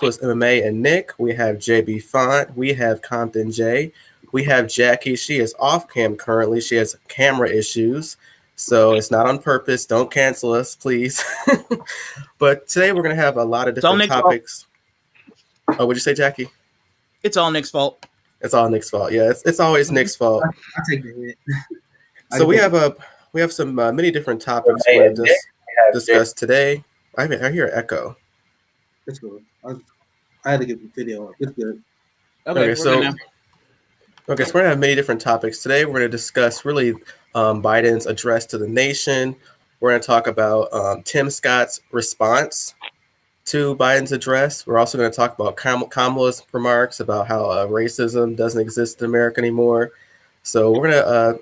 plus MMA and Nick. We have JB Font. We have Compton J. We have Jackie. She is off cam currently. She has camera issues. So it's not on purpose. Don't cancel us, please. But today we're going to have a lot of different topics. Oh, what'd you say, Jackie? It's all Nick's fault. It's all Nick's fault. Yeah, it's always Nick's fault. I take the hit. So we have some many different topics we're going to discuss today. I hear an echo. It's good. I had to get the video. It's good. Okay, so we're going to have many different topics today. We're going to discuss really Biden's address to the nation. We're going to talk about Tim Scott's response to Biden's address. We're also going to talk about Kamala's remarks about how racism doesn't exist in America anymore. So we're going to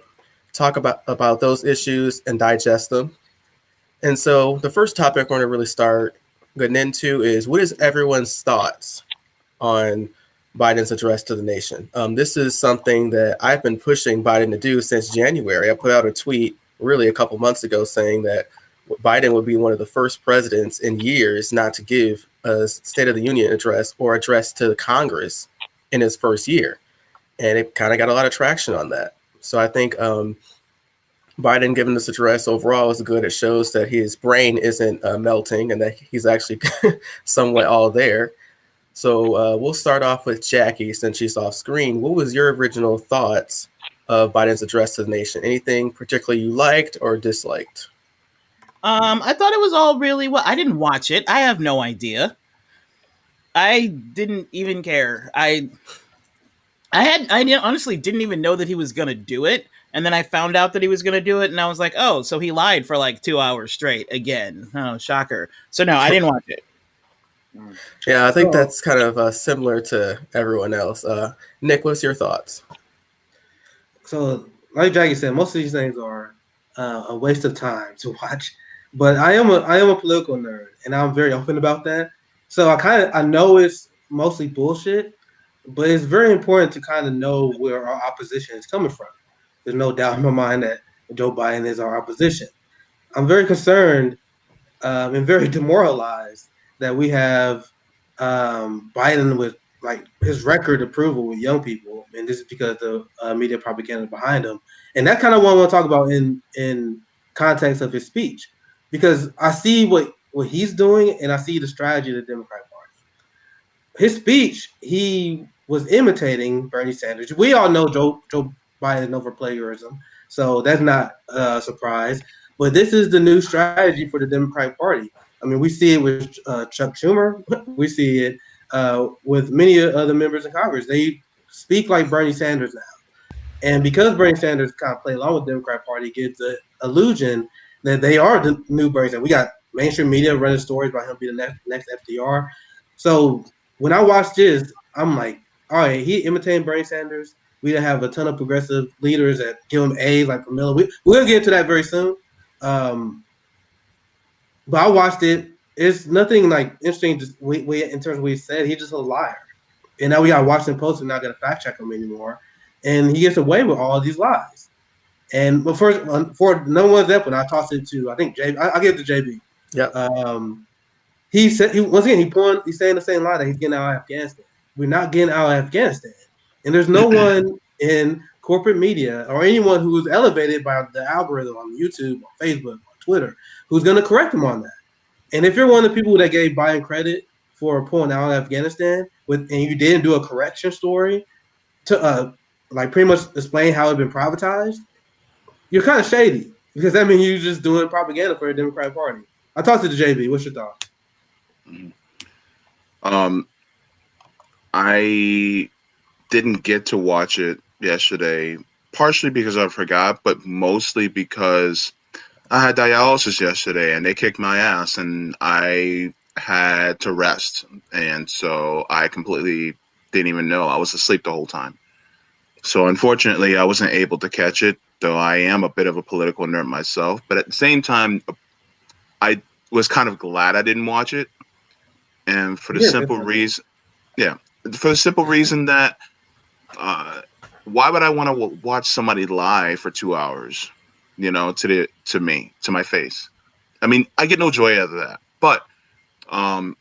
talk about those issues and digest them. And so the first topic we're going to really start getting into is, what is everyone's thoughts on Biden's address to the nation? This is something that I've been pushing Biden to do since January. I put out a tweet really a couple months ago saying that Biden would be one of the first presidents in years not to give a State of the Union address or address to Congress in his first year. And it kind of got a lot of traction on that. So I think Biden giving this address overall is good. It shows that his brain isn't melting and that he's actually somewhat all there. So we'll start off with Jackie since she's off screen. What was your original thoughts of Biden's address to the nation? Anything particularly you liked or disliked? I thought it was all really well. I didn't watch it. I have no idea. I didn't even care. I honestly didn't even know that he was going to do it. And then I found out that he was going to do it. And I was like, oh, so he lied for like 2 hours straight again. Oh, shocker. So no, I didn't watch it. Yeah, I think that's kind of similar to everyone else. Nick, what's your thoughts? So like Jackie said, most of these things are a waste of time to watch. But I am a political nerd, and I'm very open about that. So I know it's mostly bullshit, but it's very important to kind of know where our opposition is coming from. There's no doubt in my mind that Joe Biden is our opposition. I'm very concerned and very demoralized that we have Biden with like his record approval with young people, and this is because the media propaganda behind him. And that kind of what I want to talk about in context of his speech, because I see what he's doing and I see the strategy of the Democratic Party. His speech, he was imitating Bernie Sanders. We all know Joe Biden over plagiarism, so that's not a surprise. But this is the new strategy for the Democratic Party. I mean, we see it with Chuck Schumer. We see it with many other members of Congress. They speak like Bernie Sanders now. And because Bernie Sanders kind of play along with the Democratic Party, gives the illusion that they are the new Bernie Sanders. We got mainstream media running stories about him being the next FDR. So when I watched this, I'm like, all right, he imitating Bernie Sanders. We didn't have a ton of progressive leaders that give him A's like Kamala. We're going to get into that very soon. But I watched it. It's nothing like interesting just in terms of what he said. He's just a liar. And now we got Washington Post and not going to fact check him anymore. And he gets away with all of these lies. And but first, for no one example, I tossed it to, I think, JB. I'll give it to JB. Yeah. He said, he's saying the same lie that he's getting out of Afghanistan. We're not getting out of Afghanistan. And there's no one in corporate media or anyone who is elevated by the algorithm on YouTube, on Facebook, on Twitter, who's going to correct him on that. And if you're one of the people that gave Biden credit for pulling out of Afghanistan and you didn't do a correction story to like pretty much explain how it's been privatized, you're kind of shady, because that means you're just doing propaganda for the Democratic Party. I talked to the JB. What's your thoughts? I didn't get to watch it yesterday, partially because I forgot, but mostly because I had dialysis yesterday and they kicked my ass and I had to rest. And so I completely didn't even know. I was asleep the whole time. So unfortunately, I wasn't able to catch it, though I am a bit of a political nerd myself. But at the same time, I was kind of glad I didn't watch it. And for the simple reason, that why would I want to watch somebody lie for 2 hours, to my face? I mean, I get no joy out of that. But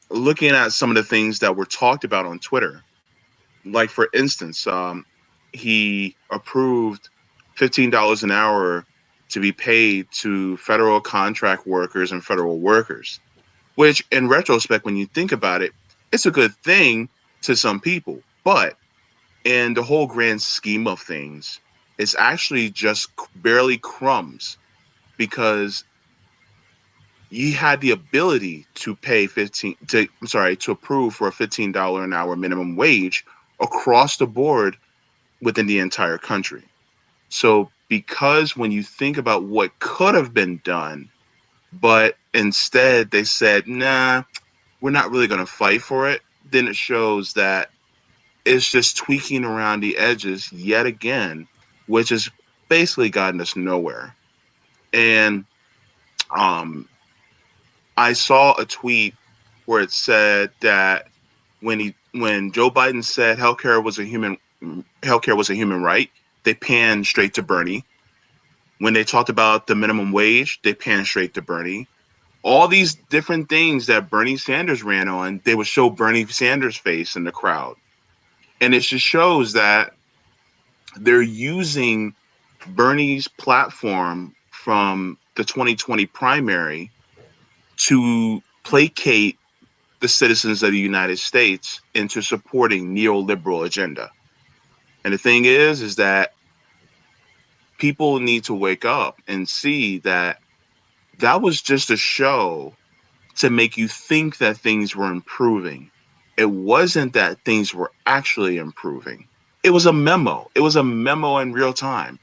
looking at some of the things that were talked about on Twitter, like for instance, he approved $15 an hour to be paid to federal contract workers and federal workers, which in retrospect, when you think about it, it's a good thing to some people. But in the whole grand scheme of things, it's actually just barely crumbs because you had the ability to to approve for a $15 an hour minimum wage across the board within the entire country. So because when you think about what could have been done, but instead they said, nah, we're not really going to fight for it, then it shows that it's just tweaking around the edges yet again, which has basically gotten us nowhere. And I saw a tweet where it said that when Joe Biden said healthcare was a human right, they panned straight to Bernie. When they talked about the minimum wage, they panned straight to Bernie. All these different things that Bernie Sanders ran on, they would show Bernie Sanders' face in the crowd. And it just shows that they're using Bernie's platform from the 2020 primary to placate the citizens of the United States into supporting neoliberal agenda. And the thing is that people need to wake up and see that that was just a show to make you think that things were improving. It wasn't that things were actually improving. It was a memo. It was a memo in real time.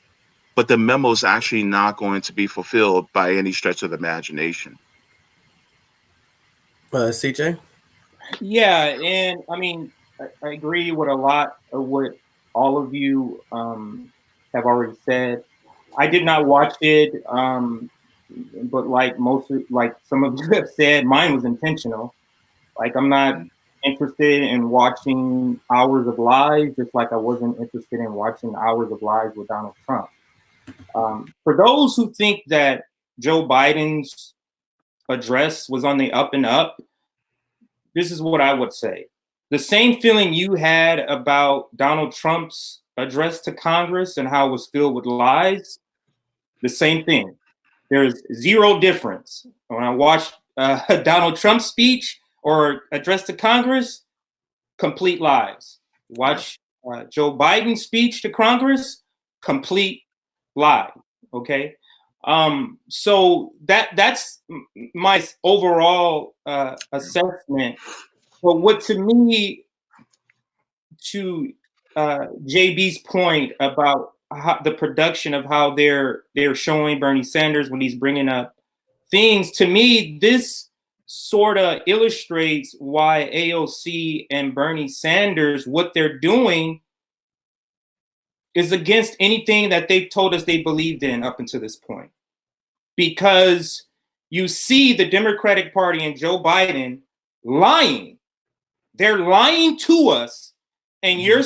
But the memo is actually not going to be fulfilled by any stretch of the imagination. CJ? Yeah, and I mean, I agree with a lot of what all of you have already said. I did not watch it, but like some of you have said, mine was intentional. Like I'm not interested in watching hours of lies, just like I wasn't interested in watching hours of lies with Donald Trump. For those who think that Joe Biden's address was on the up and up, this is what I would say. The same feeling you had about Donald Trump's address to Congress and how it was filled with lies, the same thing. There's zero difference. When I watch Donald Trump's speech or address to Congress, complete lies. Watch Joe Biden's speech to Congress, complete lie. Okay. So that's my overall assessment. But what to me, to JB's point about how, the production of how they're showing Bernie Sanders when he's bringing up things, to me, this sort of illustrates why AOC and Bernie Sanders, what they're doing is against anything that they've told us they believed in up until this point. Because you see the Democratic Party and Joe Biden lying. They're lying to us, and you're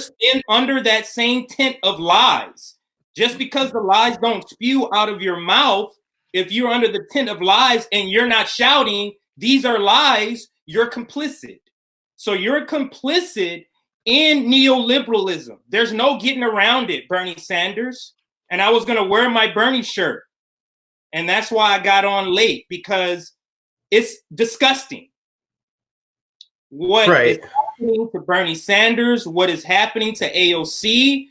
under that same tent of lies. Just because the lies don't spew out of your mouth, if you're under the tent of lies and you're not shouting, these are lies, you're complicit. So you're complicit in neoliberalism. There's no getting around it, Bernie Sanders. And I was going to wear my Bernie shirt. And that's why I got on late, because it's disgusting. What is happening to Bernie Sanders, what is happening to AOC,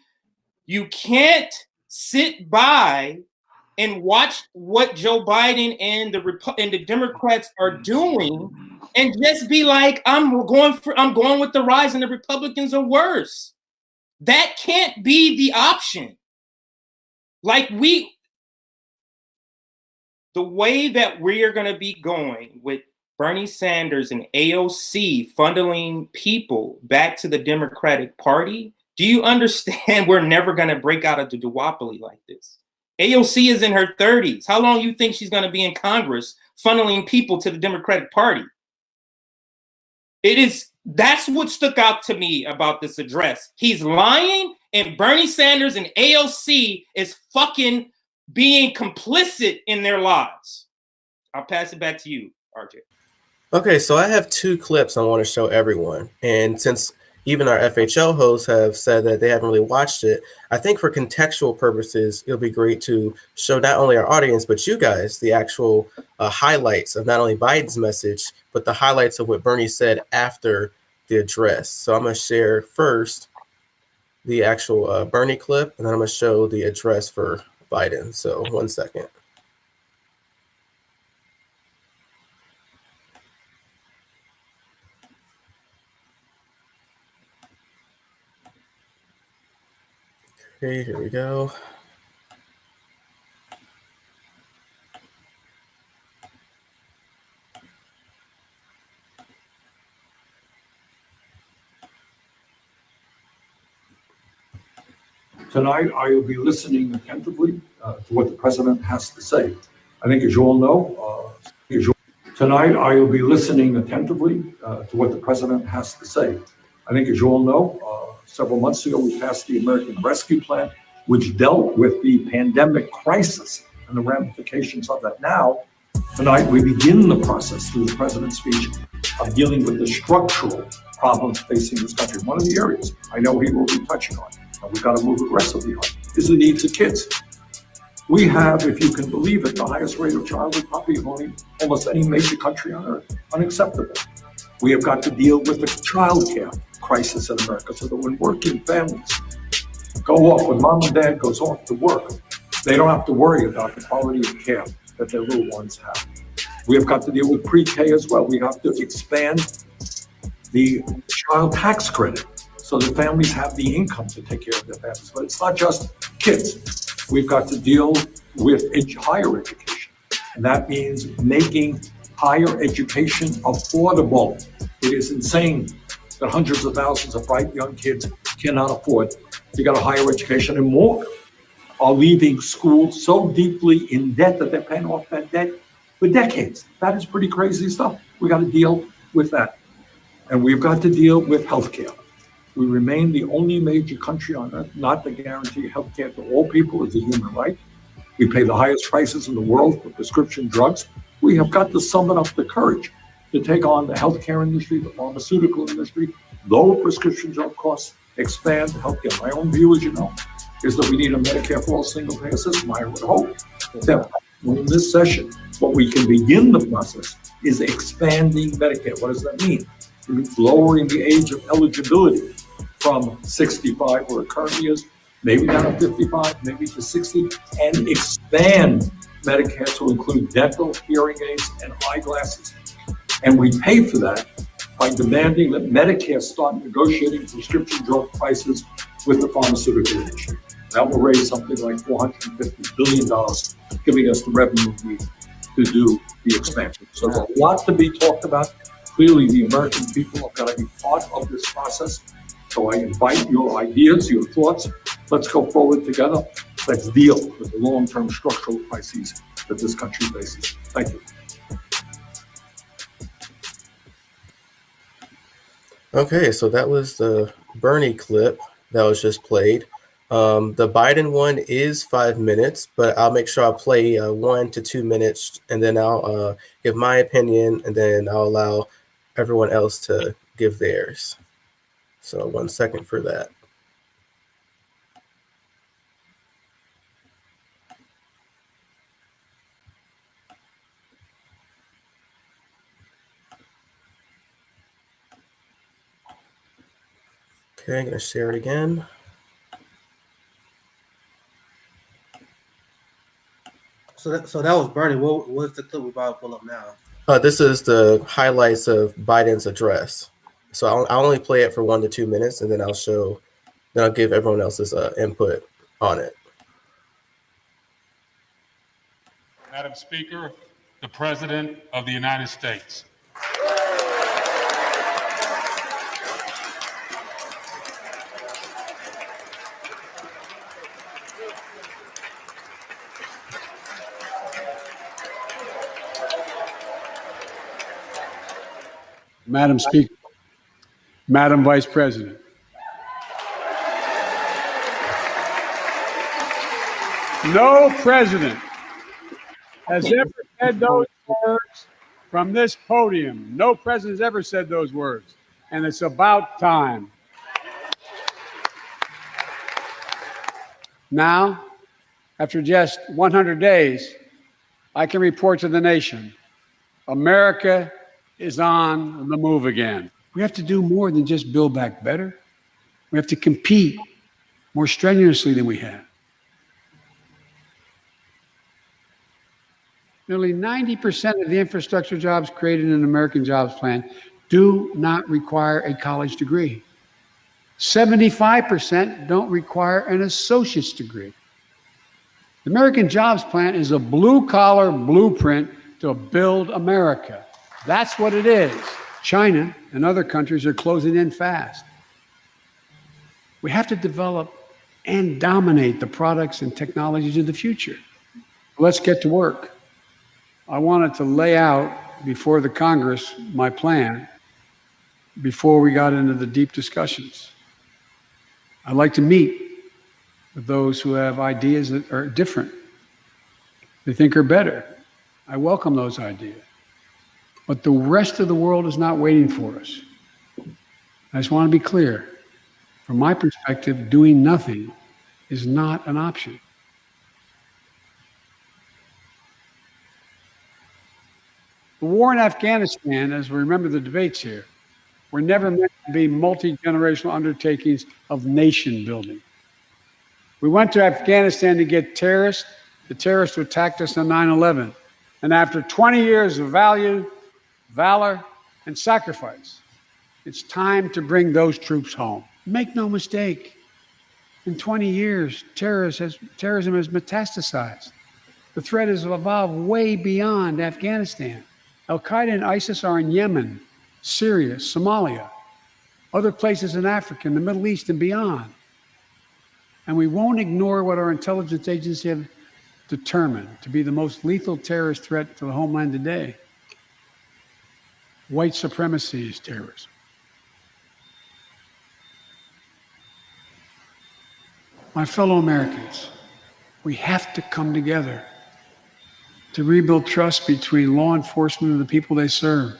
you can't sit by and watch what Joe Biden and the Democrats are doing and just be like, I'm going with the rise and the Republicans are worse. That can't be the option. Like the way that we are going to be going with Bernie Sanders and AOC funneling people back to the Democratic Party, do you understand we're never going to break out of the duopoly like this? AOC is in her 30s. How long do you think she's going to be in Congress funneling people to the Democratic Party? That's what stuck out to me about this address. He's lying, and Bernie Sanders and AOC is fucking being complicit in their lies. I'll pass it back to you, RJ. Okay, so I have two clips I want to show everyone. And since even our FHL hosts have said that they haven't really watched it, I think for contextual purposes, it'll be great to show not only our audience, but you guys, the actual highlights of not only Biden's message, but the highlights of what Bernie said after the address. So I'm going to share first the actual Bernie clip, and then I'm going to show the address for Biden. So 1 second. Okay, here we go. Tonight, I will be listening attentively to what the president has to say. I think, as you all know, tonight I will be listening attentively to what the president has to say. I think, as you all know, several months ago we passed the American Rescue Plan, which dealt with the pandemic crisis and the ramifications of that. Now, tonight we begin the process through the president's speech of dealing with the structural problems facing this country. One of the areas I know he will be touching on, and we've got to move aggressively on, is the needs of kids. We have, if you can believe it, the highest rate of childhood poverty of almost any major country on earth. Unacceptable. We have got to deal with the child care crisis in America so that when working families go off, when mom and dad goes off to work, they don't have to worry about the quality of care that their little ones have. We have got to deal with pre-K as well. We have to expand the child tax credit so that families have the income to take care of their families. But it's not just kids. We've got to deal with higher education. And that means making higher education affordable. It is insane that hundreds of thousands of bright young kids cannot afford to get a higher education, and more are leaving school so deeply in debt that they're paying off that debt for decades. That is pretty crazy stuff. We got to deal with that. And we've got to deal with healthcare. We remain the only major country on earth not to guarantee healthcare to all people as a human right. We pay the highest prices in the world for prescription drugs. We have got to summon up the courage to take on the healthcare industry, the pharmaceutical industry, lower prescription drug costs, expand healthcare. My own view, as you know, is that we need a Medicare for all single payer system. I would hope that in this session, what we can begin the process is expanding Medicare. What does that mean? It means lowering the age of eligibility from 65, where it currently is, maybe down to 55, maybe to 60, and expand Medicare to include dental, hearing aids, and eyeglasses. And we pay for that by demanding that Medicare start negotiating prescription drug prices with the pharmaceutical industry. That will raise something like $450 billion, giving us the revenue we need to do the expansion. So there's a lot to be talked about. Clearly, the American people have got to be part of this process. So I invite your ideas, your thoughts. Let's go forward together. Let's deal with the long-term structural crises that this country faces. Thank you. Okay, so that was the Bernie clip that was just played. The Biden one is 5 minutes, but I'll make sure I'll play 1 to 2 minutes, and then I'll give my opinion, and then I'll allow everyone else to give theirs. So 1 second for that. Okay, I'm going to share it again. So that was Bernie. What's the clip we're about to pull up now? This is the highlights of Biden's address. So I'll only play it for 1 to 2 minutes, and then I'll give everyone else's input on it. Madam Speaker, the President of the United States. Madam Speaker, Madam Vice President, no president has ever said those words from this podium. No president's ever said those words, and it's about time. Now, after just 100 days, I can report to the nation, America is on the move again. We have to do more than just build back better. We have to compete more strenuously than we have. Nearly 90% of the infrastructure jobs created in the American Jobs Plan do not require a college degree. 75% don't require an associate's degree. The American Jobs Plan is a blue-collar blueprint to build America. That's what it is. China and other countries are closing in fast. We have to develop and dominate the products and technologies of the future. Let's get to work. I wanted to lay out before the Congress my plan before we got into the deep discussions. I'd like to meet with those who have ideas that are different, they think are better. I welcome those ideas. But the rest of the world is not waiting for us. I just want to be clear. From my perspective, doing nothing is not an option. The war in Afghanistan, as we remember the debates here, were never meant to be multi-generational undertakings of nation building. We went to Afghanistan to get terrorists, the terrorists who attacked us on 9/11. And after 20 years of valor, and sacrifice, it's time to bring those troops home. Make no mistake, in 20 years, terrorism has metastasized. The threat has evolved way beyond Afghanistan. Al-Qaeda and ISIS are in Yemen, Syria, Somalia, other places in Africa, in the Middle East, and beyond. And we won't ignore what our intelligence agencies have determined to be the most lethal terrorist threat to the homeland today. White supremacy is terrorism. My fellow Americans, we have to come together to rebuild trust between law enforcement and the people they serve,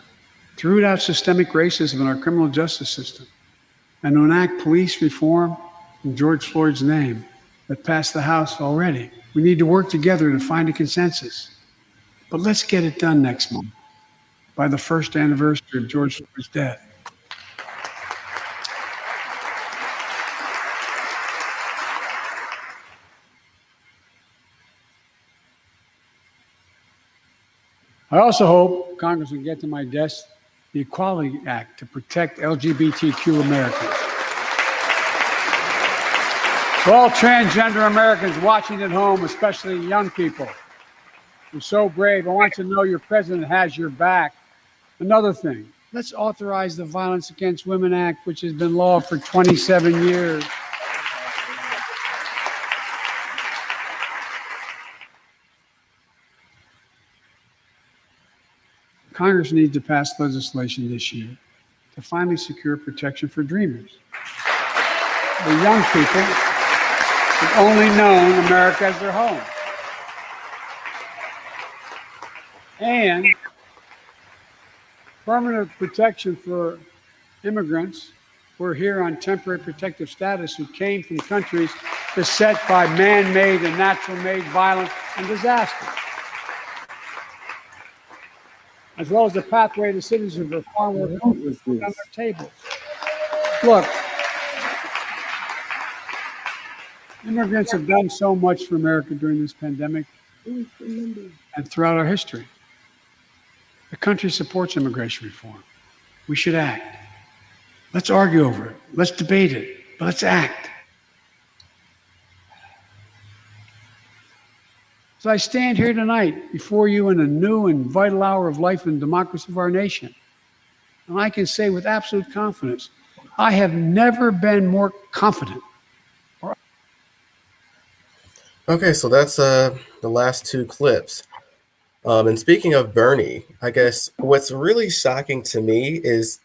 to root out systemic racism in our criminal justice system, and to enact police reform in George Floyd's name that passed the House already. We need to work together to find a consensus. But let's get it done next month, by the first anniversary of George Floyd's death. I also hope Congress will get to my desk the Equality Act to protect LGBTQ Americans. For all transgender Americans watching at home, especially young people, you're so brave. I want you to know your president has your back. Another thing, let's authorize the Violence Against Women Act, which has been law for 27 years. Congress needs to pass legislation this year to finally secure protection for dreamers. The young people have only known America as their home. And permanent protection for immigrants who are here on temporary protective status who came from countries beset by man-made and natural-made violence and disaster, as well as the pathway to citizenship for far more on their tables. Look, immigrants have done so much for America during this pandemic and throughout our history. The country supports immigration reform. We should act. Let's argue over it. Let's debate it, but let's act. So I stand here tonight before you in a new and vital hour of life and democracy of our nation. And I can say with absolute confidence, I have never been more confident. Okay, so that's the last two clips. And speaking of Bernie, I guess what's really shocking to me is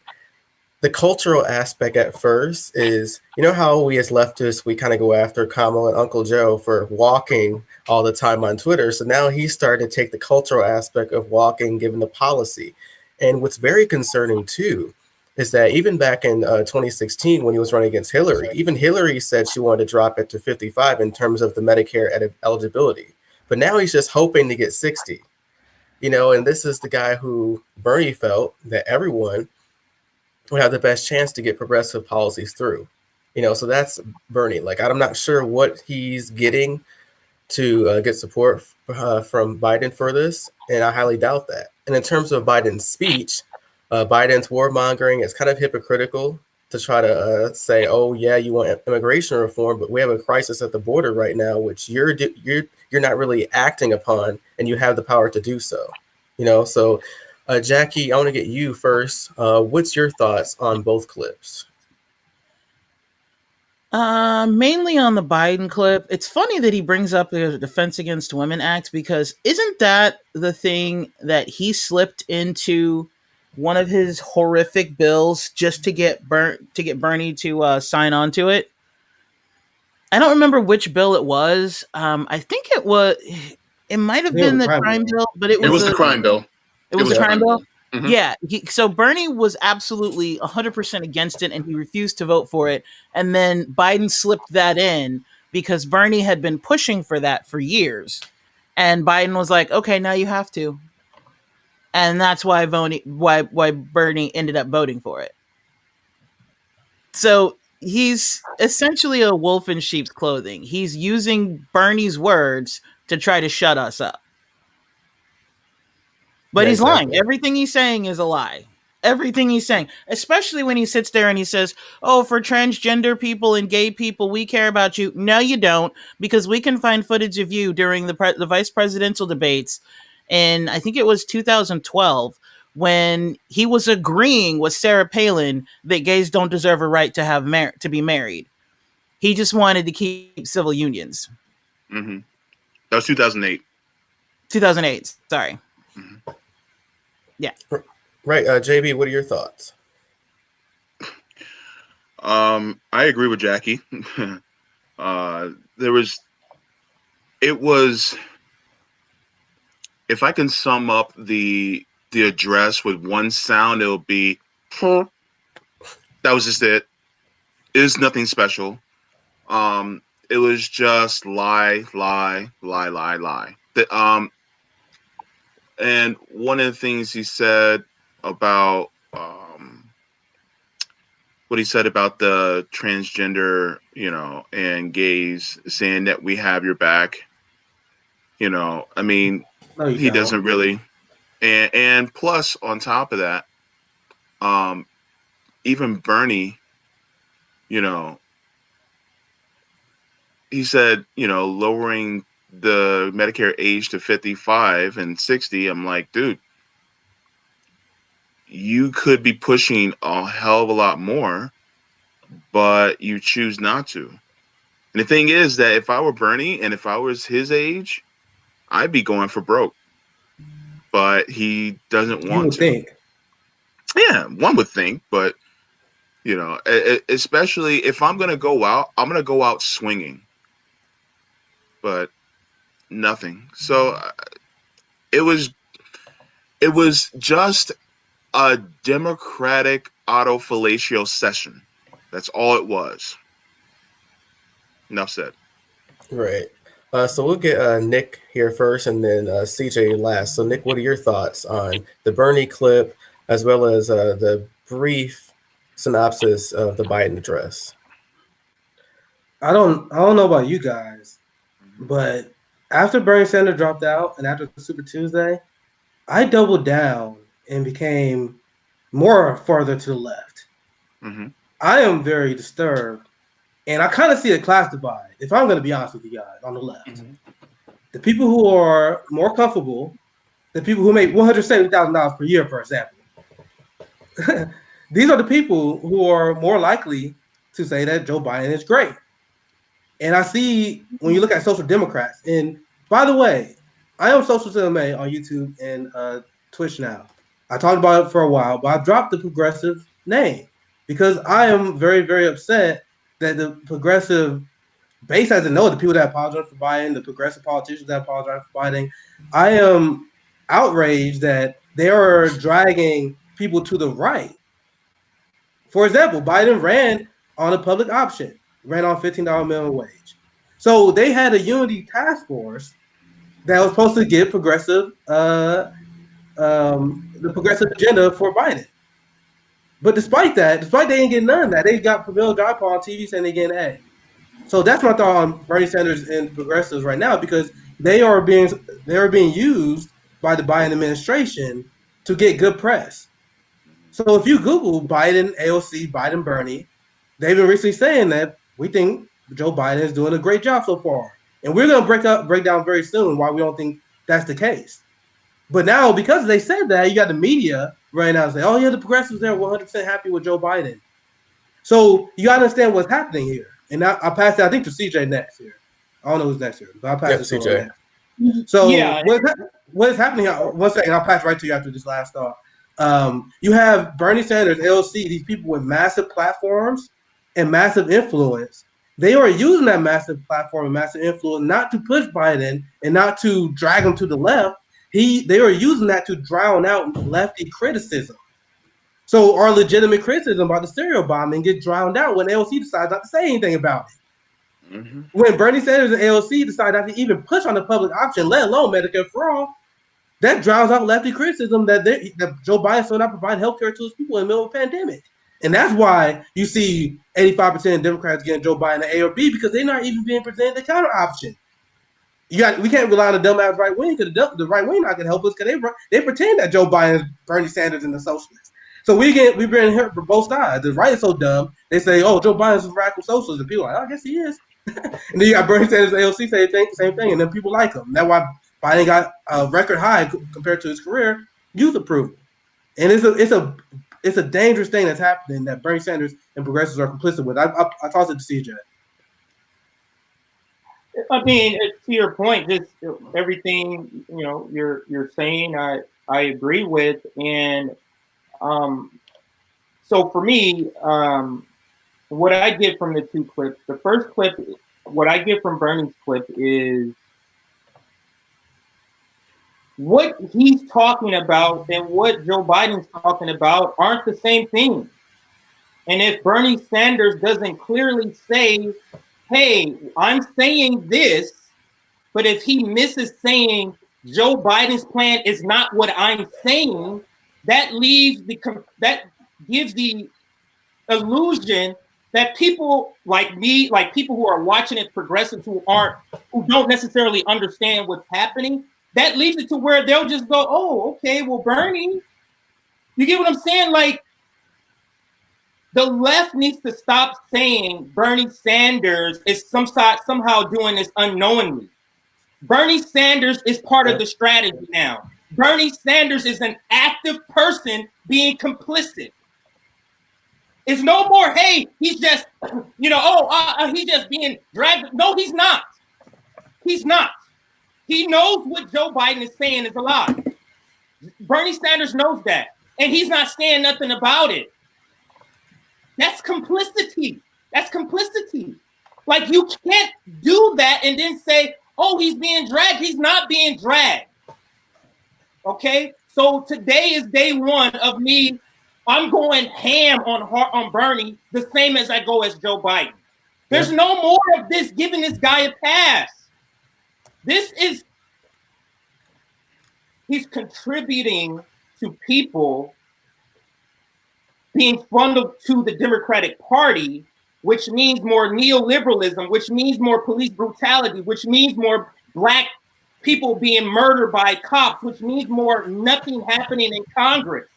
the cultural aspect at first is, you know how we as leftists, we kind of go after Kamala and Uncle Joe for walking all the time on Twitter. So now he's starting to take the cultural aspect of walking, given the policy. And what's very concerning too is that even back in 2016, when he was running against Hillary, even Hillary said she wanted to drop it to 55 in terms of the Medicare eligibility. But now he's just hoping to get 60. And this is the guy who Bernie felt that everyone would have the best chance to get progressive policies through. So that's Bernie. Like, I'm not sure what he's getting to get support from Biden for this, and I highly doubt that. And in terms of Biden's speech, Biden's warmongering is kind of hypocritical to try to say, "Oh yeah, you want immigration reform, but we have a crisis at the border right now, which you're not really acting upon, and you have the power to do so." So. Jackie, I want to get you first. What's your thoughts on both clips? Mainly on the Biden clip. It's funny that he brings up the Defense Against Women Act, because isn't that the thing that he slipped into one of his horrific bills just to get Bernie to sign on to it? I don't remember which bill it was. I think it might have been the crime bill, but it was the crime bill. It was a crime bill? Mm-hmm. Yeah. So Bernie was absolutely 100% against it, and he refused to vote for it. And then Biden slipped that in because Bernie had been pushing for that for years. And Biden was like, okay, now you have to. And that's why Bernie ended up voting for it. So he's essentially a wolf in sheep's clothing. He's using Bernie's words to try to shut us up. But he's lying. Everything he's saying is a lie. Everything he's saying, especially when he sits there and he says, "Oh, for transgender people and gay people, we care about you." No, you don't, because we can find footage of you during the vice presidential debates, and I think it was 2012, when he was agreeing with Sarah Palin that gays don't deserve a right to be married. He just wanted to keep civil unions. Mm-hmm. That was 2008. 2008. Sorry. Mm-hmm. Yeah. Right. JB, what are your thoughts? I agree with Jackie. If I can sum up the address with one sound, it'll be, that was just it. It is nothing special. It was just lie. And one of the things he said about what he said about the transgender, and gays, saying that we have your back. I mean, No, he don't. doesn't really. And plus, on top of that, even Bernie, he said, lowering the Medicare age to 55 and 60. I'm like, dude, you could be pushing a hell of a lot more, but you choose not to. And the thing is that if I were Bernie and if I was his age, I'd be going for broke. But he doesn't want to. Think. Yeah, one would think, but especially if I'm going to go out, I'm going to go out swinging. But nothing. So it was just a Democratic autofellatio session. That's all it was. Enough said. Right. So we'll get Nick here first, and then CJ last. So Nick, what are your thoughts on the Bernie clip, as well as the brief synopsis of the Biden address? I don't know about you guys, but after Bernie Sanders dropped out and after Super Tuesday, I doubled down and became more farther to the left. Mm-hmm. I am very disturbed, and I kind of see a class divide, if I'm going to be honest with you guys, on the left. Mm-hmm. The people who are more comfortable, the people who make $170,000 per year, for example, these are the people who are more likely to say that Joe Biden is great. And I see when you look at social democrats, and by the way, I am Social Cinema on YouTube and Twitch now. I talked about it for a while, but I dropped the progressive name because I am very, very upset that the progressive base doesn't know the people that apologize for Biden, the progressive politicians that apologize for Biden. I am outraged that they are dragging people to the right. For example, Biden ran on a public option, ran on $15 minimum wage. So they had a unity task force that was supposed to get the progressive agenda for Biden. But despite that, they didn't get none of that. They got Pramila Jayapal on TV saying they getting A. So that's my thought on Bernie Sanders and progressives right now, because they are being used by the Biden administration to get good press. So if you Google Biden, AOC, Biden, Bernie, they've been recently saying that we think Joe Biden is doing a great job so far. And we're going to break down very soon why we don't think that's the case. But now, because they said that, you got the media right now saying, oh, yeah, the progressives are 100% happy with Joe Biden. So you got to understand what's happening here. And I'll pass it, I think, to CJ next here. I don't know who's next here, but I'll pass it to CJ. So Yeah. what is happening here? 1 second, I'll pass right to you after this last thought. You have Bernie Sanders, AOC, these people with massive platforms and massive influence. They are using that massive platform and massive influence not to push Biden and not to drag him to the left. They are using that to drown out lefty criticism. So our legitimate criticism about the serial bombing gets drowned out when AOC decides not to say anything about it. Mm-hmm. When Bernie Sanders and AOC decide not to even push on the public option, let alone Medicare for all, that drowns out lefty criticism that Joe Biden still not providing health care to his people in the middle of a pandemic. And that's why you see 85% of Democrats getting Joe Biden an A or B, because they're not even being presented the counter option. We can't rely on the dumbass right wing, because the right wing not going to help us, because they pretend that Joe Biden is Bernie Sanders and the socialists. So we've been hurt for both sides. The right is so dumb, they say, oh, Joe Biden's a radical socialist. And people are like, oh, I guess he is. And then you got Bernie Sanders and AOC say the same thing, and then people like him. That's why Biden got a record high compared to his career youth approval. And it's a dangerous thing that's happening that Bernie Sanders and progressives are complicit with. I toss it to CJ. I mean, to your point, just everything you're saying, I agree with, and so for me, what I get from the two clips, the first clip, what I get from Bernie's clip is what he's talking about and what Joe Biden's talking about aren't the same thing. And if Bernie Sanders doesn't clearly say, hey, I'm saying this, but if he misses saying Joe Biden's plan is not what I'm saying, that gives the illusion that people like me, like people who are watching it, progressives who don't necessarily understand what's happening, that leads it to where they'll just go, oh, okay, well, Bernie, you get what I'm saying? Like, the left needs to stop saying Bernie Sanders is somehow doing this unknowingly. Bernie Sanders is part of the strategy now. Bernie Sanders is an active person being complicit. It's no more, hey, he's just, he's just being dragged. No, he's not. He's not. He knows what Joe Biden is saying is a lie. Bernie Sanders knows that. And he's not saying nothing about it. That's complicity. That's complicity. Like, you can't do that and then say, oh, he's being dragged. He's not being dragged. Okay? So today is day one of me. I'm going ham on Bernie the same as I go as Joe Biden. There's no more of this giving this guy a pass. He's contributing to people being funneled to the Democratic Party, which means more neoliberalism, which means more police brutality, which means more Black people being murdered by cops, which means more nothing happening in Congress.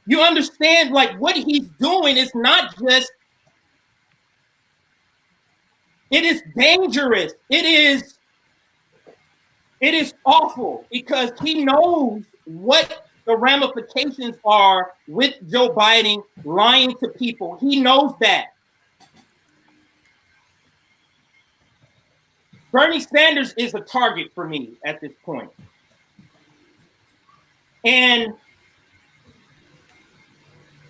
You understand, like, what he's doing is not just, it is dangerous. It is awful, because he knows what the ramifications are with Joe Biden lying to people. He knows that. Bernie Sanders is a target for me at this point. And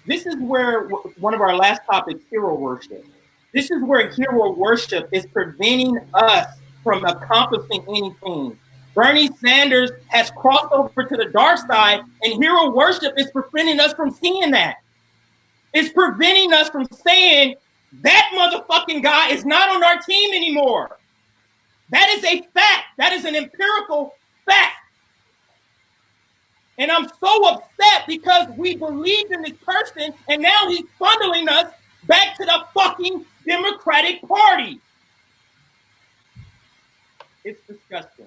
This is where one of our last topics, hero worship. This is where hero worship is preventing us from accomplishing anything. Bernie Sanders has crossed over to the dark side, and hero worship is preventing us from seeing that. It's preventing us from saying that motherfucking guy is not on our team anymore. That is a fact. That is an empirical fact. And I'm so upset because we believed in this person, and now he's funneling us back to the fucking Democratic Party. It's disgusting.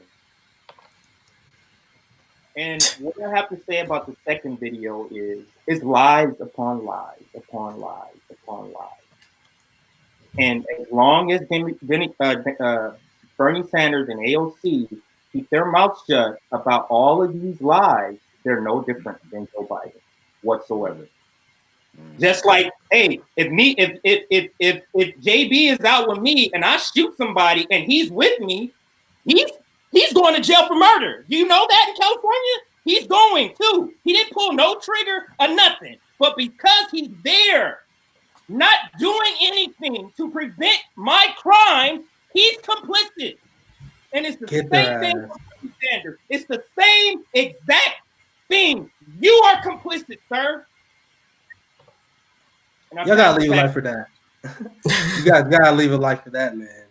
And what I have to say about the second video is lies upon lies upon lies upon lies. And as long as Bernie Sanders and AOC keep their mouths shut about all of these lies, they're no different than Joe Biden whatsoever. Just like, hey, if JB is out with me and I shoot somebody and he's with me, he's going to jail for murder. Do you know that in California? He's going too. He didn't pull no trigger or nothing. But because he's there, not doing anything to prevent my crime, he's complicit. And it's the same thing with Bernie Sanders. It's the same exact thing. You are complicit, sir. Y'all gotta leave a life for that. You guys gotta leave a life for that, man.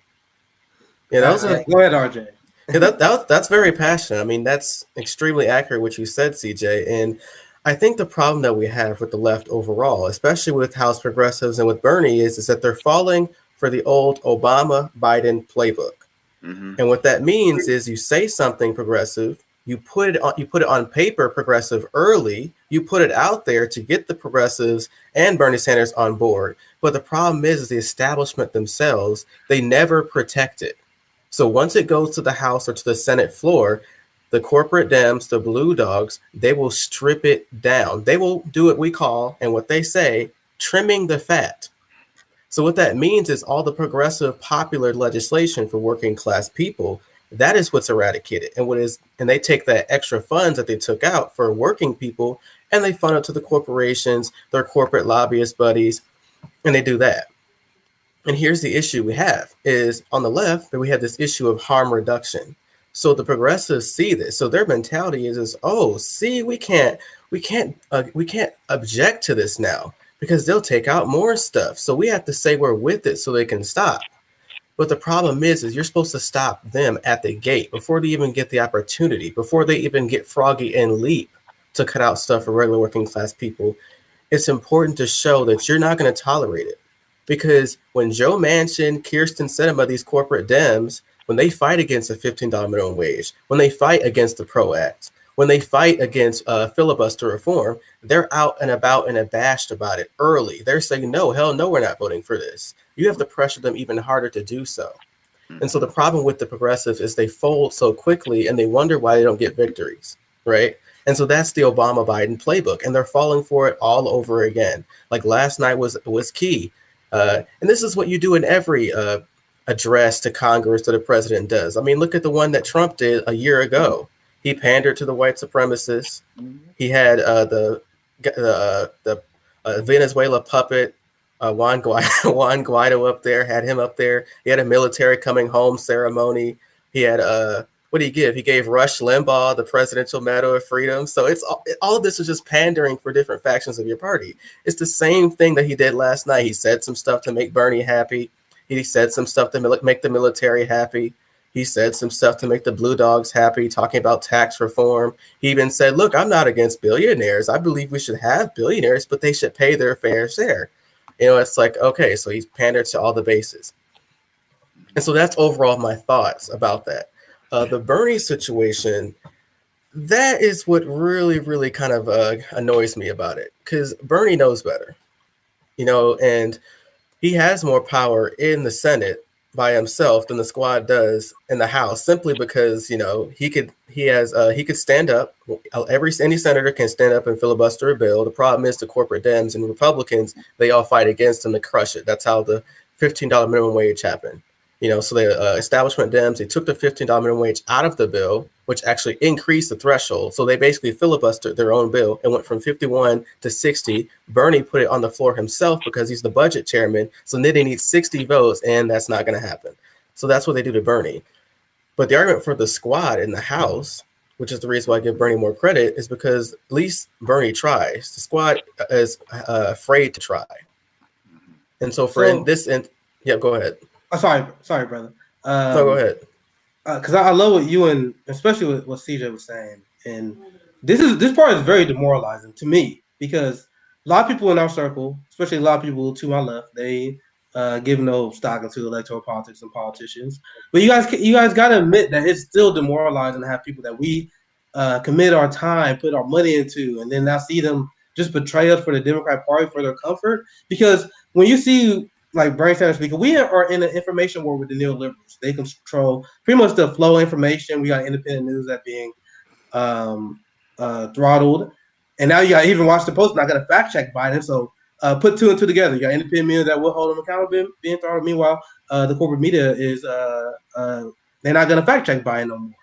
Yeah, that was go ahead, RJ. Yeah, that's very passionate. I mean, that's extremely accurate what you said, CJ. And I think the problem that we have with the left overall, especially with House progressives and with Bernie, is that they're falling for the old Obama-Biden playbook. Mm-hmm. And what that means is you say something progressive, you put it on paper progressive early, you put it out there to get the progressives and Bernie Sanders on board. But the problem is the establishment themselves, they never protect it. So once it goes to the House or to the Senate floor, the corporate Dems, the blue dogs, they will strip it down. They will do what we call, and what they say, trimming the fat. So what that means is all the progressive popular legislation for working class people, that is what's eradicated. And they take that extra funds that they took out for working people and they funnel to the corporations, their corporate lobbyist buddies, and they do that. And here's the issue we have is on the left, we have this issue of harm reduction. So the progressives see this. So their mentality is oh, see, we can't object to this now because they'll take out more stuff. So we have to say we're with it so they can stop. But the problem is you're supposed to stop them at the gate before they even get the opportunity, before they even get froggy and leap to cut out stuff for regular working class people. It's important to show that you're not going to tolerate it. Because when Joe Manchin, Kirsten Sinema, these corporate Dems, when they fight against a $15 minimum wage, when they fight against the PRO Act, when they fight against filibuster reform, they're out and about and abashed about it early. They're saying, no, hell no, we're not voting for this. You have to pressure them even harder to do so. And so the problem with the progressives is they fold so quickly and they wonder why they don't get victories, right? And so that's the Obama-Biden playbook, and they're falling for it all over again. Like last night was key. And this is what you do in every address to Congress that a president does. I mean, look at the one that Trump did a year ago. He pandered to the white supremacists. He had the Venezuela puppet, Juan Guaido up there, had him up there. He had a military coming home ceremony. He had what did he give? He gave Rush Limbaugh the Presidential Medal of Freedom. So it's all of this is just pandering for different factions of your party. It's the same thing that he did last night. He said some stuff to make Bernie happy. He said some stuff to make the military happy. He said some stuff to make the blue dogs happy, talking about tax reform. He even said, look, I'm not against billionaires. I believe we should have billionaires, but they should pay their fair share. You know, it's like, okay, so he's pandered to all the bases. And so that's overall my thoughts about that. The Bernie situation, that is what really, really kind of annoys me about it, because Bernie knows better, you know, and he has more power in the Senate by himself than the squad does in the House, simply because, you know, he could stand up. Any senator can stand up and filibuster a bill. The problem is the corporate Dems and Republicans, they all fight against him to crush it. That's how the $15 minimum wage happened. You know, so the establishment Dems, they took the $15 minimum wage out of the bill which actually increased the threshold. So they basically filibustered their own bill and went from 51 to 60. Bernie put it on the floor himself because he's the budget chairman. So then they need 60 votes, and that's not going to happen. So that's what they do to Bernie. But the argument for the squad in the House, which is the reason why I give Bernie more credit, is because at least Bernie tries. The squad is afraid to try. And so yeah, go ahead. Sorry, brother. So go ahead. Because I love what you and especially what CJ was saying, and this part is very demoralizing to me because a lot of people in our circle, especially a lot of people to my left, they give no stock into electoral politics and politicians. But you guys got to admit that it's still demoralizing to have people that we commit our time, put our money into, and then now see them just betray us for the Democratic Party for their comfort. Because when you see like Bernie Sanders speaking, we are in an information war with the neoliberals. They control pretty much the flow of information. We got independent news that being throttled, and now you got even Washington Post not going to fact check Biden. So put two and two together. You got independent media that will hold them accountable, being throttled. Meanwhile, the corporate media is they're not going to fact check Biden no more.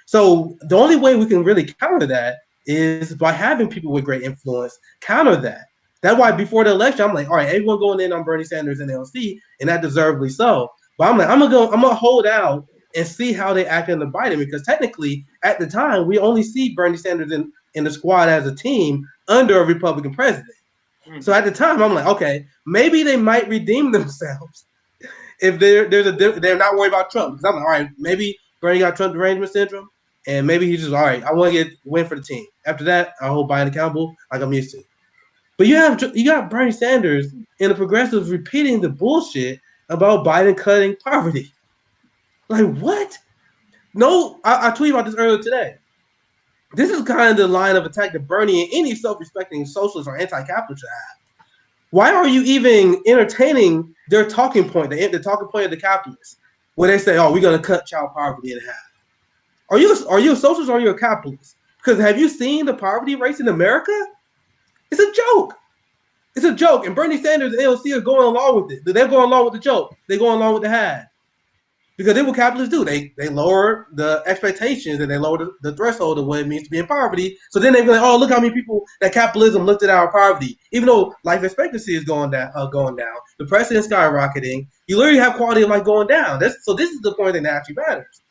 So the only way we can really counter that is by having people with great influence counter that. That's why before the election, I'm like, all right, everyone going in on Bernie Sanders and LC, and that deservedly so. But I'm like, I'm gonna hold out and see how they act in the Biden, because technically at the time we only see Bernie Sanders in the squad as a team under a Republican president. Mm-hmm. So at the time, I'm like, okay, maybe they might redeem themselves if they're not worried about Trump. Because I'm like, all right, maybe Bernie got Trump derangement syndrome, and maybe he's just all right. I want to win for the team. After that, I hold Biden accountable like I'm used to. But you got Bernie Sanders and the progressives repeating the bullshit about Biden cutting poverty. Like, what? No, I tweeted about this earlier today. This is kind of the line of attack that Bernie and any self-respecting socialist or anti-capitalist should have. Why are you even entertaining their talking point, the talking point of the capitalists, where they say, oh, we're going to cut child poverty in half? Are you a socialist or are you a capitalist? Because have you seen the poverty rates in America? It's a joke. It's a joke. And Bernie Sanders and AOC are going along with it. They're going along with the joke. They're going along with the had. Because that's what capitalists do. They lower the expectations and they lower the threshold of what it means to be in poverty. So then they're like, oh, look how many people that capitalism lifted out of poverty. Even though life expectancy is going down, the price is skyrocketing. You literally have quality of life going down. So this is the point that actually matters,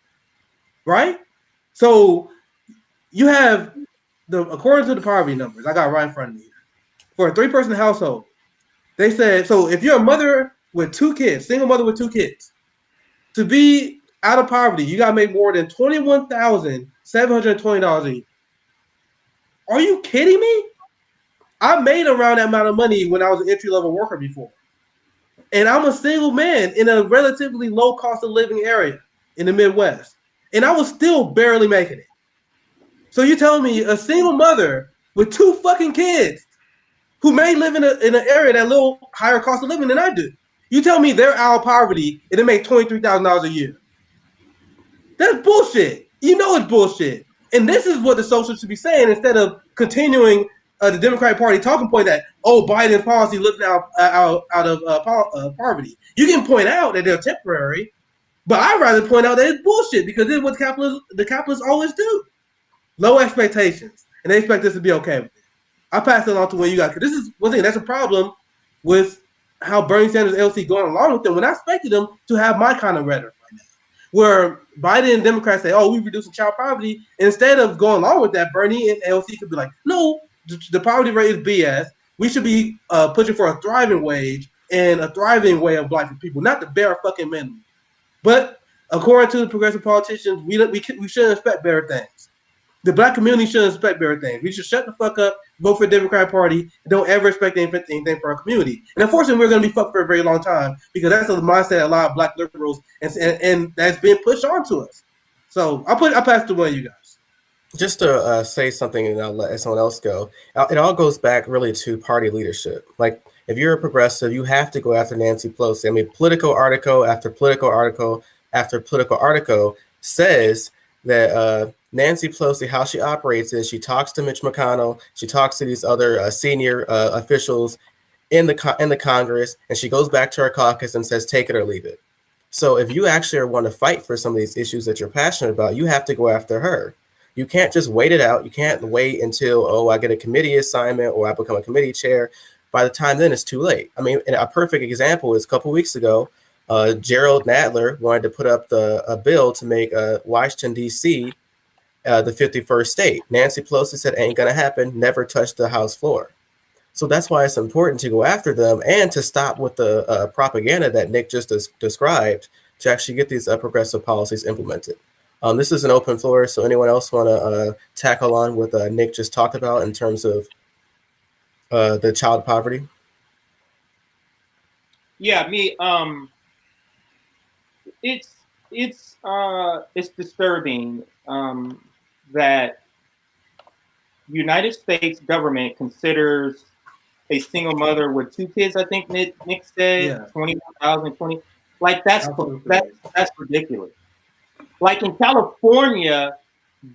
right? So you have according to the poverty numbers, I got right in front of me. For a 3-person household, they said, so if you're a mother with 2 kids, single mother with 2 kids, to be out of poverty, you got to make more than $21,720 a year. Are you kidding me? I made around that amount of money when I was an entry-level worker before. And I'm a single man in a relatively low cost of living area in the Midwest. And I was still barely making it. So you're telling me a single mother with 2 fucking kids who may live in an area that a little higher cost of living than I do. You tell me they're out of poverty and they make $23,000 a year. That's bullshit. You know it's bullshit. And this is what the socialists should be saying instead of continuing the Democratic Party talking point that, oh, Biden's policy lifting out of poverty. You can point out that they're temporary, but I'd rather point out that it's bullshit because this is what the capitalists always do. Low expectations. And they expect this to be okay with it. I pass it on to when you guys, because this is one thing, that's a problem with how Bernie Sanders and LC going along with them when I expected them to have my kind of rhetoric right now. Where Biden and Democrats say, oh, we're reducing child poverty. Instead of going along with that, Bernie and LC could be like, no, the poverty rate is BS. We should be pushing for a thriving wage and a thriving way of life for people, not the bare fucking minimum. But according to the progressive politicians, we shouldn't expect better things. The black community shouldn't expect better things. We should shut the fuck up, vote for the Democratic Party, and don't ever expect anything for our community. And unfortunately, we're going to be fucked for a very long time because that's the mindset of a lot of black liberals, and that's being pushed onto us. So I pass it to one of you guys. Just to say something and I'll let someone else go. It all goes back really to party leadership. Like if you're a progressive, you have to go after Nancy Pelosi. I mean, political article after political article after political article says that Nancy Pelosi, how she operates is she talks to Mitch McConnell, she talks to these other senior officials in the Congress, and she goes back to her caucus and says, take it or leave it. So if you actually want to fight for some of these issues that you're passionate about, you have to go after her. You can't just wait it out. You can't wait until, oh, I get a committee assignment or I become a committee chair. By the time then, it's too late. I mean, a perfect example is a couple weeks ago, Gerald Nadler wanted to put up a bill to make Washington, D.C. The 51st state. Nancy Pelosi said, ain't going to happen, never touch the House floor. So that's why it's important to go after them and to stop with the propaganda that Nick just described to actually get these progressive policies implemented. This is an open floor, so anyone else want to tackle on what Nick just talked about in terms of the child poverty? Yeah, me. It's disturbing that United States government considers a single mother with 2 kids. I think Nick said 21,020. Like that's ridiculous. Like in California,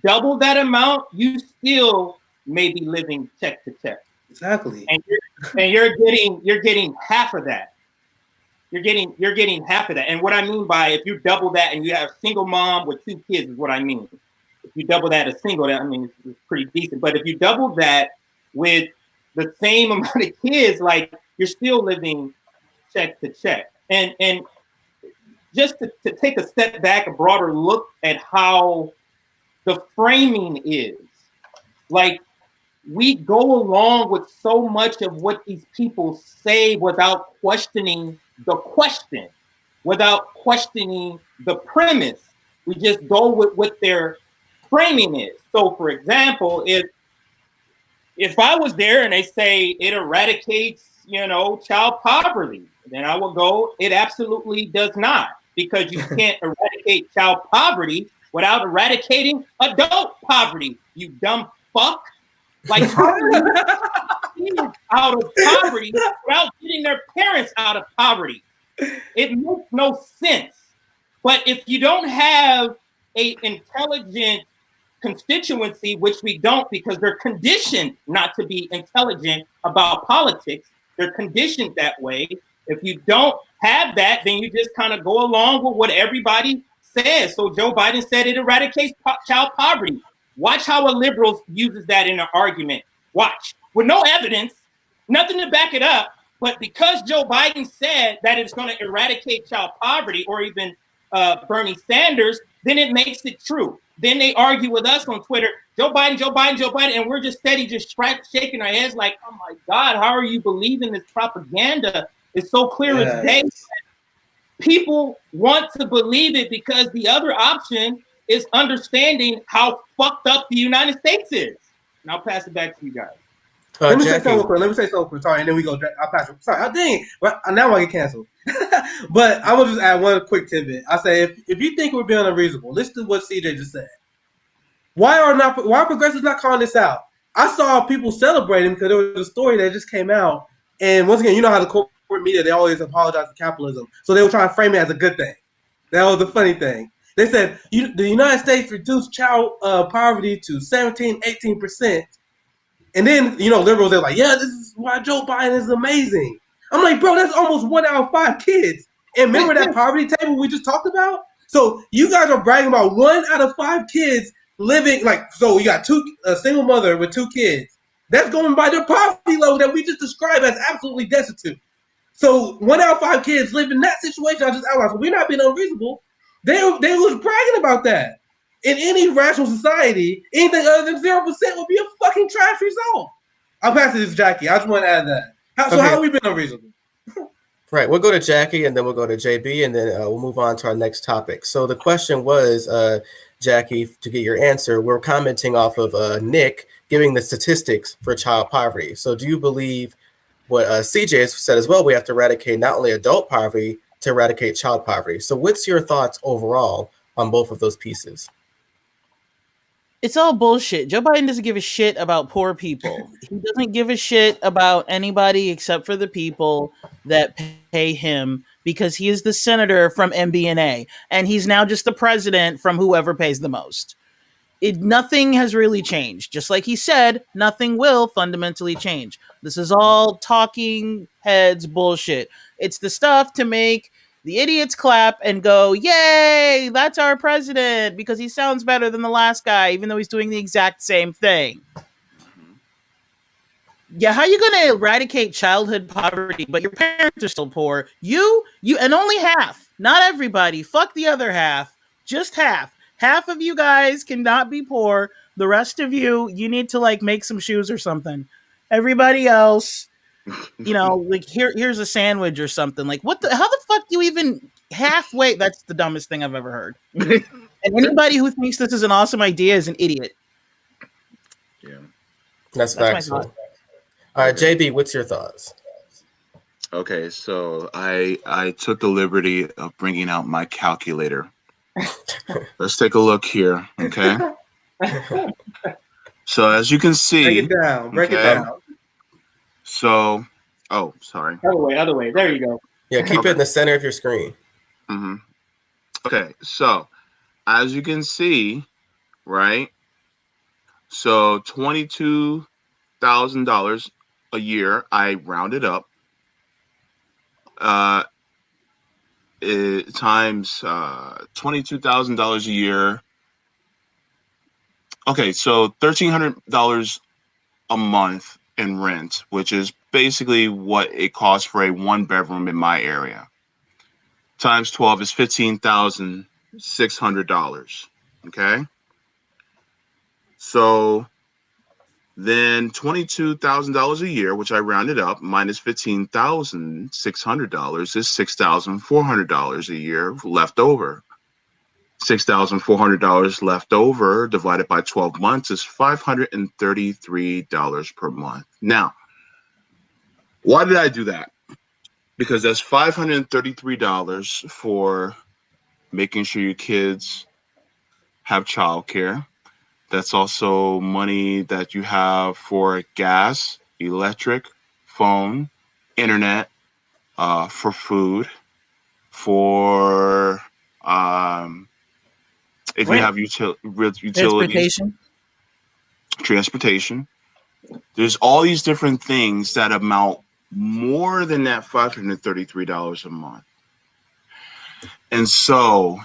double that amount, you still may be living check to check. Exactly. And you're getting half of that. You're getting half of that. And what I mean by if you double that and you have a single mom with 2 kids is what I mean. If you double that as single, that I mean it's pretty decent. But if you double that with the same amount of kids, like you're still living check to check. And just to take a step back, a broader look at how the framing is, like we go along with so much of what these people say without questioning the question, without questioning the premise. We just go with what their framing is. So for example, if I was there and they say it eradicates, child poverty, then I will go, it absolutely does not, because you can't eradicate child poverty without eradicating adult poverty, you dumb fuck. Like, how are you out of poverty without getting their parents out of poverty? It makes no sense. But if you don't have an intelligent constituency, which we don't because they're conditioned not to be intelligent about politics, they're conditioned that way. If you don't have that, then you just kind of go along with what everybody says. So Joe Biden said it eradicates child poverty. Watch how a liberal uses that in an argument. Watch. With no evidence, nothing to back it up, but because Joe Biden said that it's going to eradicate child poverty, or even Bernie Sanders, then it makes it true. Then they argue with us on Twitter, Joe Biden, Joe Biden, Joe Biden, and we're just steady just shaking our heads like, oh my God, how are you believing this propaganda? It's so clear as day. People want to believe it because the other option is understanding how fucked up the United States is. And I'll pass it back to you guys. Let me say something quick. Sorry, and then we go. I'll pass it. Sorry, dang. Well, now I get canceled. But I will just add one quick tidbit. I say, if you think we're being unreasonable, listen to what CJ just said. Why are progressives not calling this out? I saw people celebrating because there was a story that just came out, and once again, you know how the corporate media, they always apologize for capitalism, so they were trying to frame it as a good thing. That was the funny thing. They said the United States reduced child poverty to 18%. And then, liberals, they're like, yeah, this is why Joe Biden is amazing. I'm like, bro, that's almost 1 out of 5 kids. And remember that poverty table we just talked about? So you guys are bragging about 1 out of 5 kids living, so you got a single mother with 2 kids. That's going by their poverty level that we just described as absolutely destitute. So 1 out of 5 kids live in that situation I just outlined. So we're not being unreasonable. They was bragging about that. In any rational society, anything other than 0% would be a fucking trash result. I'll pass it to Jackie. I just want to add that. How have we been unreasonable? Right. We'll go to Jackie, and then we'll go to JB, and then we'll move on to our next topic. So the question was, Jackie, to get your answer, we're commenting off of Nick giving the statistics for child poverty. So do you believe what CJ has said as well? We have to eradicate not only adult poverty, to eradicate child poverty. So what's your thoughts overall on both of those pieces? It's all bullshit. Joe Biden doesn't give a shit about poor people. He doesn't give a shit about anybody except for the people that pay him, because he is the senator from MBNA, and he's now just the president from whoever pays the most. Nothing has really changed. Just like he said, nothing will fundamentally change. This is all talking heads bullshit. It's the stuff to make The idiots clap and go, "Yay, that's our president," because he sounds better than the last guy, even though he's doing the exact same thing. Yeah, how are you going to eradicate childhood poverty, but your parents are still poor? You, and only half, not everybody. Fuck the other half. Just half. Half of you guys cannot be poor. The rest of you, you need to like make some shoes or something. Everybody else, like here's a sandwich or something. Like how the fuck do you even halfway? That's the dumbest thing I've ever heard. And anybody who thinks this is an awesome idea is an idiot. Yeah. That's my factual. thought. All right, JB, what's your thoughts? Okay, so I took the liberty of bringing out my calculator. Let's take a look here, okay? So as you can see, break it down. So, sorry. Other way. There you go. Yeah, keep it in the center of your screen. Mm-hmm. Okay, so as you can see, right? So $22,000 a year. I rounded up. Times $22,000 a year. Okay, so $1,300 a month in rent, which is basically what it costs for a one bedroom in my area. Times 12 is $15,600. Okay. So then $22,000 a year, which I rounded up, minus $15,600 is $6,400 a year left over. $6,400 left over divided by 12 months is $533 per month. Now, why did I do that? Because that's $533 for making sure your kids have childcare. That's also money that you have for gas, electric, phone, internet, for food, for if you have utilities, transportation. There's all these different things that amount more than that $533 a month. And so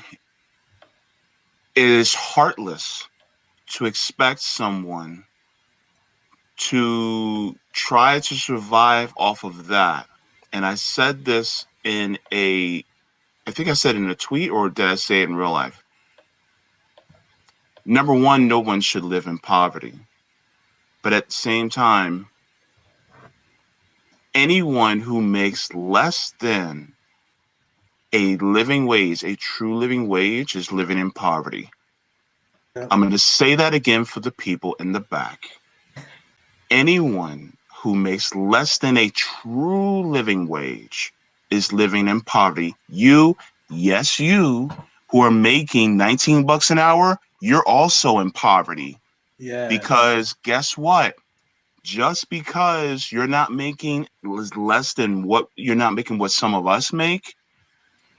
it is heartless to expect someone to try to survive off of that. And I said this I think I said in a tweet, or did I say it in real life? Number one, no one should live in poverty. But at the same time, anyone who makes less than a living wage, a true living wage, is living in poverty. Yeah. I'm going to say that again for the people in the back. Anyone who makes less than a true living wage is living in poverty. You who are making $19 an hour, you're also in poverty. Yeah. Because guess what? Just because you're not making less than what you're not making what some of us make,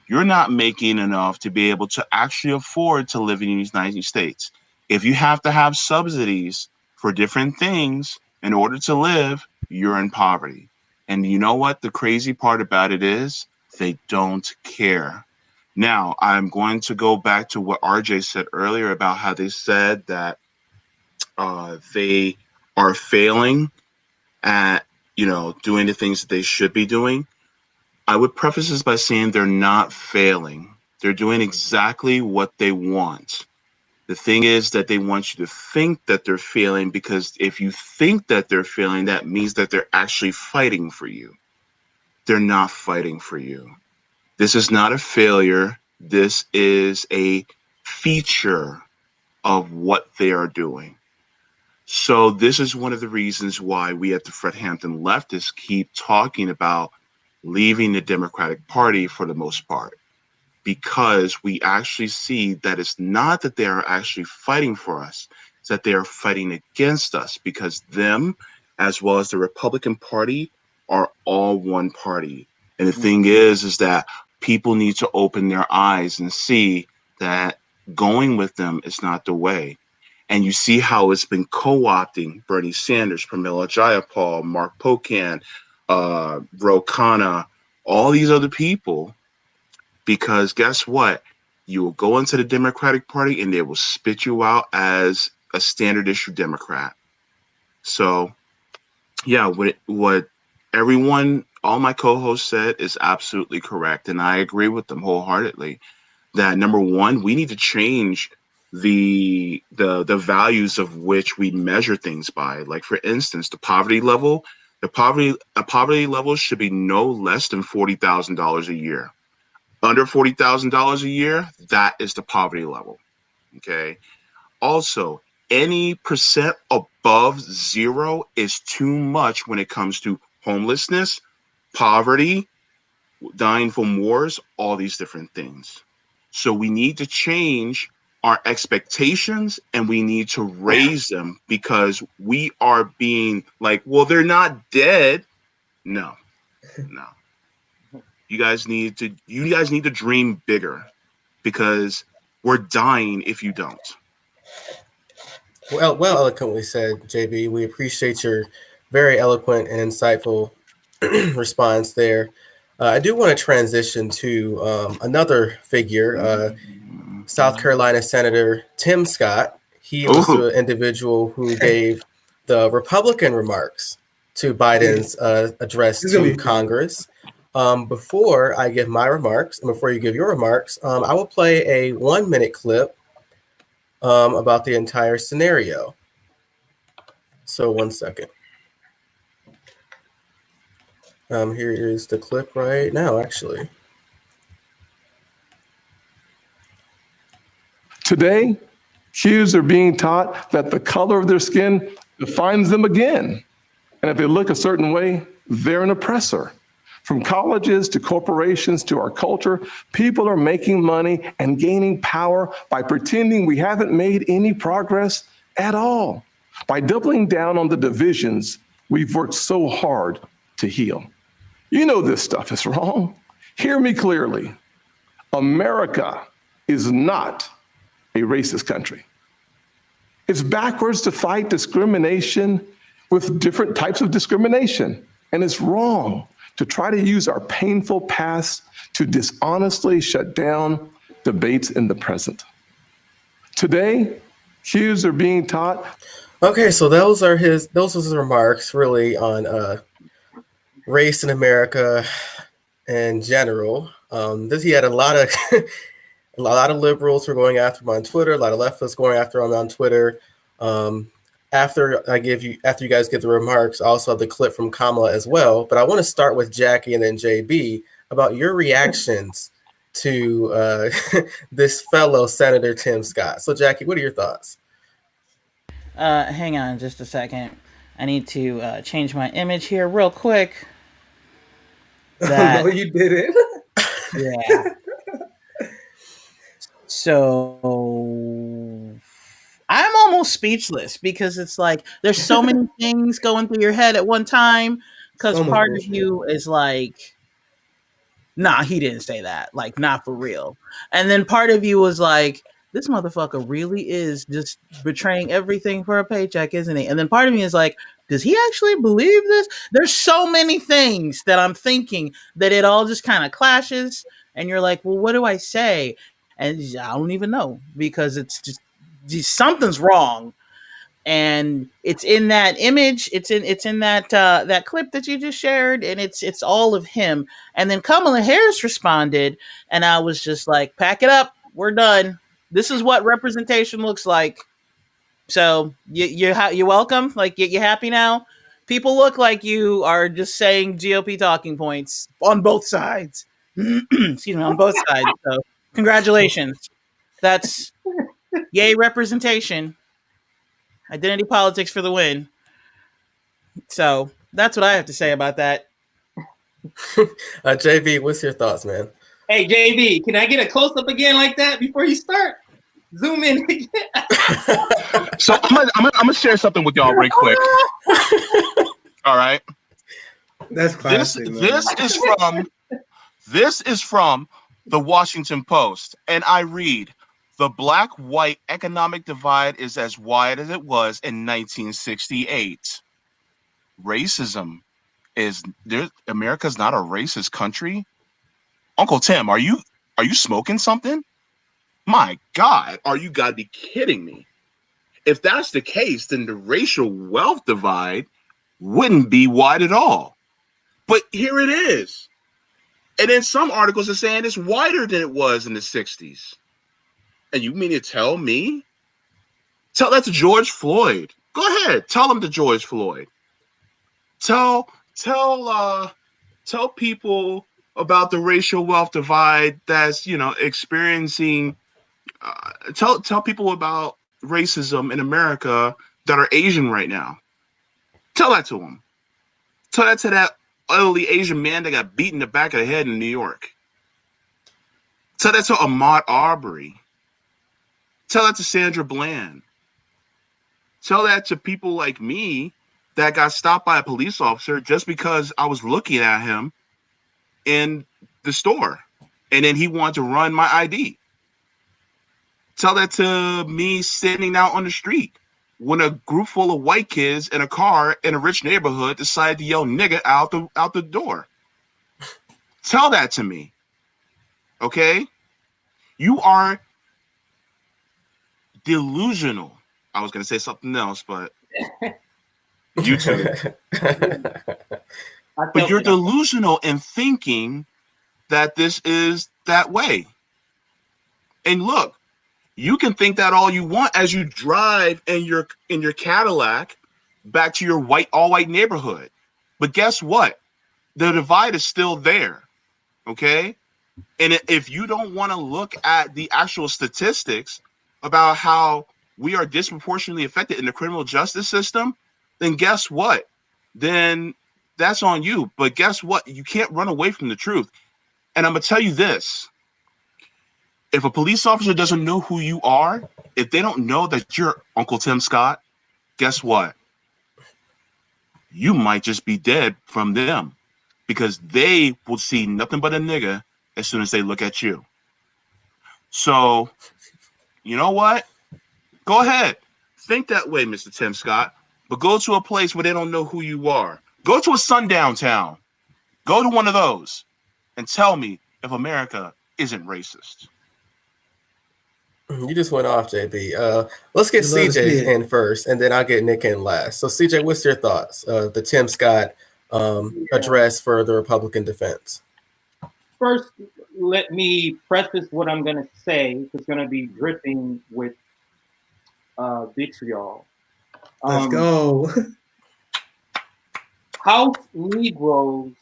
you're not making enough to be able to actually afford to live in the United States. If you have to have subsidies for different things in order to live, you're in poverty. And you know what? The crazy part about it is they don't care. Now, I'm going to go back to what RJ said earlier about how they said that they are failing at, doing the things that they should be doing. I would preface this by saying they're not failing. They're doing exactly what they want. The thing is that they want you to think that they're failing, because if you think that they're failing, that means that they're actually fighting for you. They're not fighting for you. This is not a failure. This is a feature of what they are doing. So this is one of the reasons why we at the Fred Hampton leftists keep talking about leaving the Democratic Party for the most part, because we actually see that it's not that they are actually fighting for us, it's that they are fighting against us, because them, as well as the Republican Party, are all one party. And the thing is that people need to open their eyes and see that going with them is not the way. And you see how it's been co-opting Bernie Sanders, Pramila Jayapal, Mark Pocan, Ro Khanna, all these other people, because guess what? You will go into the Democratic Party and they will spit you out as a standard issue Democrat. So, yeah, what everyone, all my co-hosts said is absolutely correct, and I agree with them wholeheartedly. That number one, we need to change the values of which we measure things by. Like for instance, the poverty level. A poverty level should be no less than $40,000 a year. Under $40,000 a year, that is the poverty level. Okay. Also, any percent above zero is too much when it comes to homelessness, poverty, dying from wars, all these different things. So we need to change our expectations and we need to raise them because we are being like, well, they're not dead. No. You guys need to dream bigger because we're dying if you don't. Well eloquently said, JB. We appreciate your very eloquent and insightful response there. I do want to transition to another figure, South Carolina Senator Tim Scott. He was Ooh. the individual who gave the Republican remarks to Biden's address to Congress. Before I give my remarks, and before you give your remarks, I will play a 1-minute clip about the entire scenario. So 1 second. Here is the clip right now, actually. Today, kids are being taught that the color of their skin defines them again. And if they look a certain way, they're an oppressor. From colleges to corporations to our culture, people are making money and gaining power by pretending we haven't made any progress at all, by doubling down on the divisions we've worked so hard to heal. You know this stuff is wrong. Hear me clearly. America is not a racist country. It's backwards to fight discrimination with different types of discrimination. And it's wrong to try to use our painful past to dishonestly shut down debates in the present. Today, kids are being taught. Okay, so those was his remarks really on race in America in general. He had a lot of a lot of liberals were going after him on Twitter, a lot of leftists going after him on Twitter. After you guys get the remarks, I also have the clip from Kamala as well. But I want to start with Jackie and then JB about your reactions to this fellow Senator Tim Scott. So Jackie, what are your thoughts? Hang on just a second. I need to change my image here real quick. No, you didn't. Yeah. So I'm almost speechless because it's like there's so many things going through your head at one time because part of you is like, nah, he didn't say that. Like, not for real. And then part of you was like, this motherfucker really is just betraying everything for a paycheck, isn't he? And then part of me is like, does he actually believe this? There's so many things that I'm thinking that it all just kind of clashes. And you're like, well, what do I say? And I don't even know because it's just something's wrong. And it's in that image. It's in that clip that you just shared, and it's all of him. And then Kamala Harris responded, and I was just like, "Pack it up, we're done. This is what representation looks like." So you're welcome. Like, you happy now? People look like you are just saying GOP talking points on both sides. Excuse me, on both sides. So congratulations. That's yay representation. Identity politics for the win. So that's what I have to say about that. JB, what's your thoughts, man? Hey, JB, can I get a close up again like that before you start? Zoom in again. So I'm gonna share something with y'all real quick. All right. That's classic. This is from the Washington Post, and I read: the black-white economic divide is as wide as it was in 1968. Racism is there. America's not a racist country. Uncle Tim, are you Are you smoking something? My God, you gotta be kidding me. If that's the case, then the racial wealth divide wouldn't be wide at all. But here it is. And then some articles are saying it's wider than it was in the 60s. And you mean to tell me? Tell that to George Floyd. Go ahead. Tell him to George Floyd. Tell people about the racial wealth divide that's, experiencing. Tell people about racism in America that are Asian right now. Tell that to them. Tell that to that elderly Asian man that got beat in the back of the head in New York. Tell that to Ahmaud Arbery. Tell that to Sandra Bland. Tell that to people like me that got stopped by a police officer just because I was looking at him in the store. And then he wanted to run my ID. Tell that to me sitting out on the street when a group full of white kids in a car in a rich neighborhood decided to yell nigga out the door. Tell that to me. Okay? You are delusional. I was going to say something else, but you too. But you're delusional in thinking that this is that way. And look, you can think that all you want as you drive in your Cadillac back to your all white neighborhood. But guess what? The divide is still there. Okay? And if you don't want to look at the actual statistics about how we are disproportionately affected in the criminal justice system, then guess what? Then that's on you. But guess what? You can't run away from the truth. And I'm going to tell you this. If a police officer doesn't know who you are, if they don't know that you're Uncle Tim Scott, guess what? You might just be dead from them because they will see nothing but a nigga as soon as they look at you. So, you know what? Go ahead. Think that way, Mr. Tim Scott, but go to a place where they don't know who you are. Go to a sundown town. Go to one of those and tell me if America isn't racist. You just went off, JB. Let's get CJ in first, and then I'll get Nick in last. So, CJ, what's your thoughts of the Tim Scott address for the Republican defense? First, let me preface what I'm going to say. It's going to be dripping with vitriol. Let's go. House Negroes,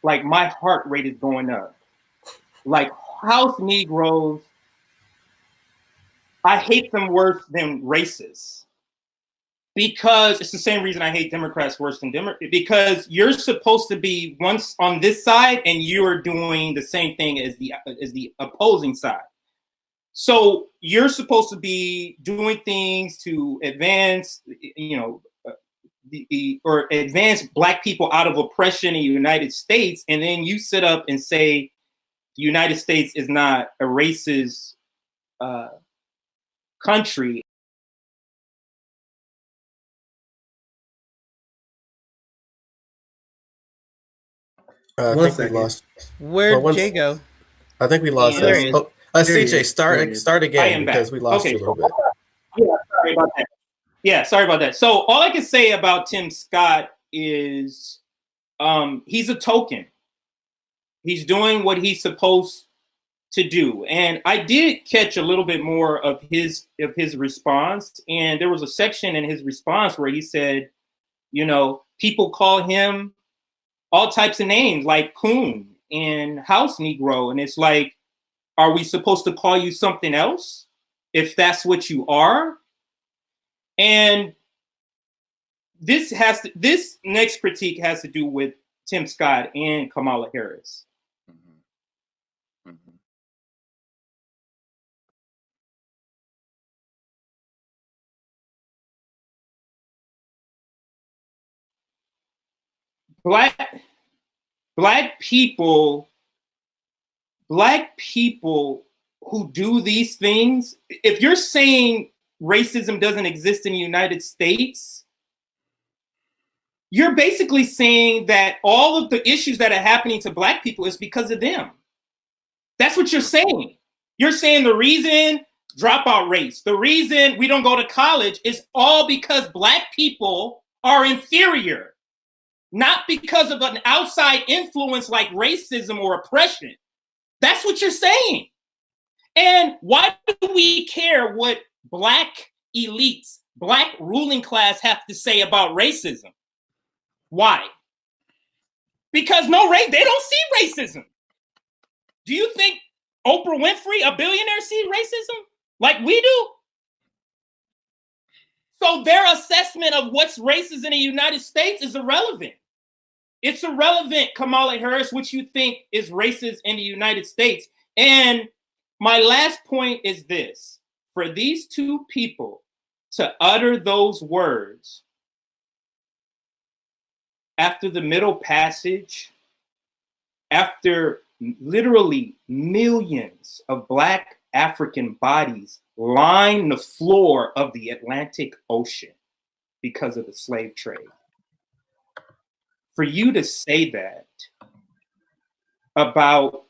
like my heart rate is going up. Like House Negroes, I hate them worse than racists. Because it's the same reason I hate Democrats worse than Democrats. Because you're supposed to be once on this side and you're doing the same thing as the opposing side. So you're supposed to be doing things to advance, or advance Black people out of oppression in the United States, and then you sit up and say the United States is not a racist country. I think we lost. Where'd Jay go? I think we lost us. CJ, start again because we lost you a little bit. Yeah, sorry about that. Sorry about that. So all I can say about Tim Scott is he's a token. He's doing what he's supposed to do. And I did catch a little bit more of his response. And there was a section in his response where he said, people call him all types of names like coon and house Negro. And it's like, are we supposed to call you something else if that's what you are? And this next critique has to do with Tim Scott and Kamala Harris. Black people who do these things, if you're saying racism doesn't exist in the United States, you're basically saying that all of the issues that are happening to Black people is because of them. That's what you're saying. You're saying the reason dropout rates, the reason we don't go to college is all because Black people are inferior, not because of an outside influence like racism or oppression. That's what you're saying. And why do we care what Black elites, Black ruling class have to say about racism? Why? Because they don't see racism. Do you think Oprah Winfrey, a billionaire, sees racism like we do? So their assessment of what's racist in the United States is irrelevant. It's irrelevant, Kamala Harris, what you think is racist in the United States. And my last point is this. For these two people to utter those words after the Middle Passage, after literally millions of Black African bodies line the floor of the Atlantic Ocean because of the slave trade. For you to say that about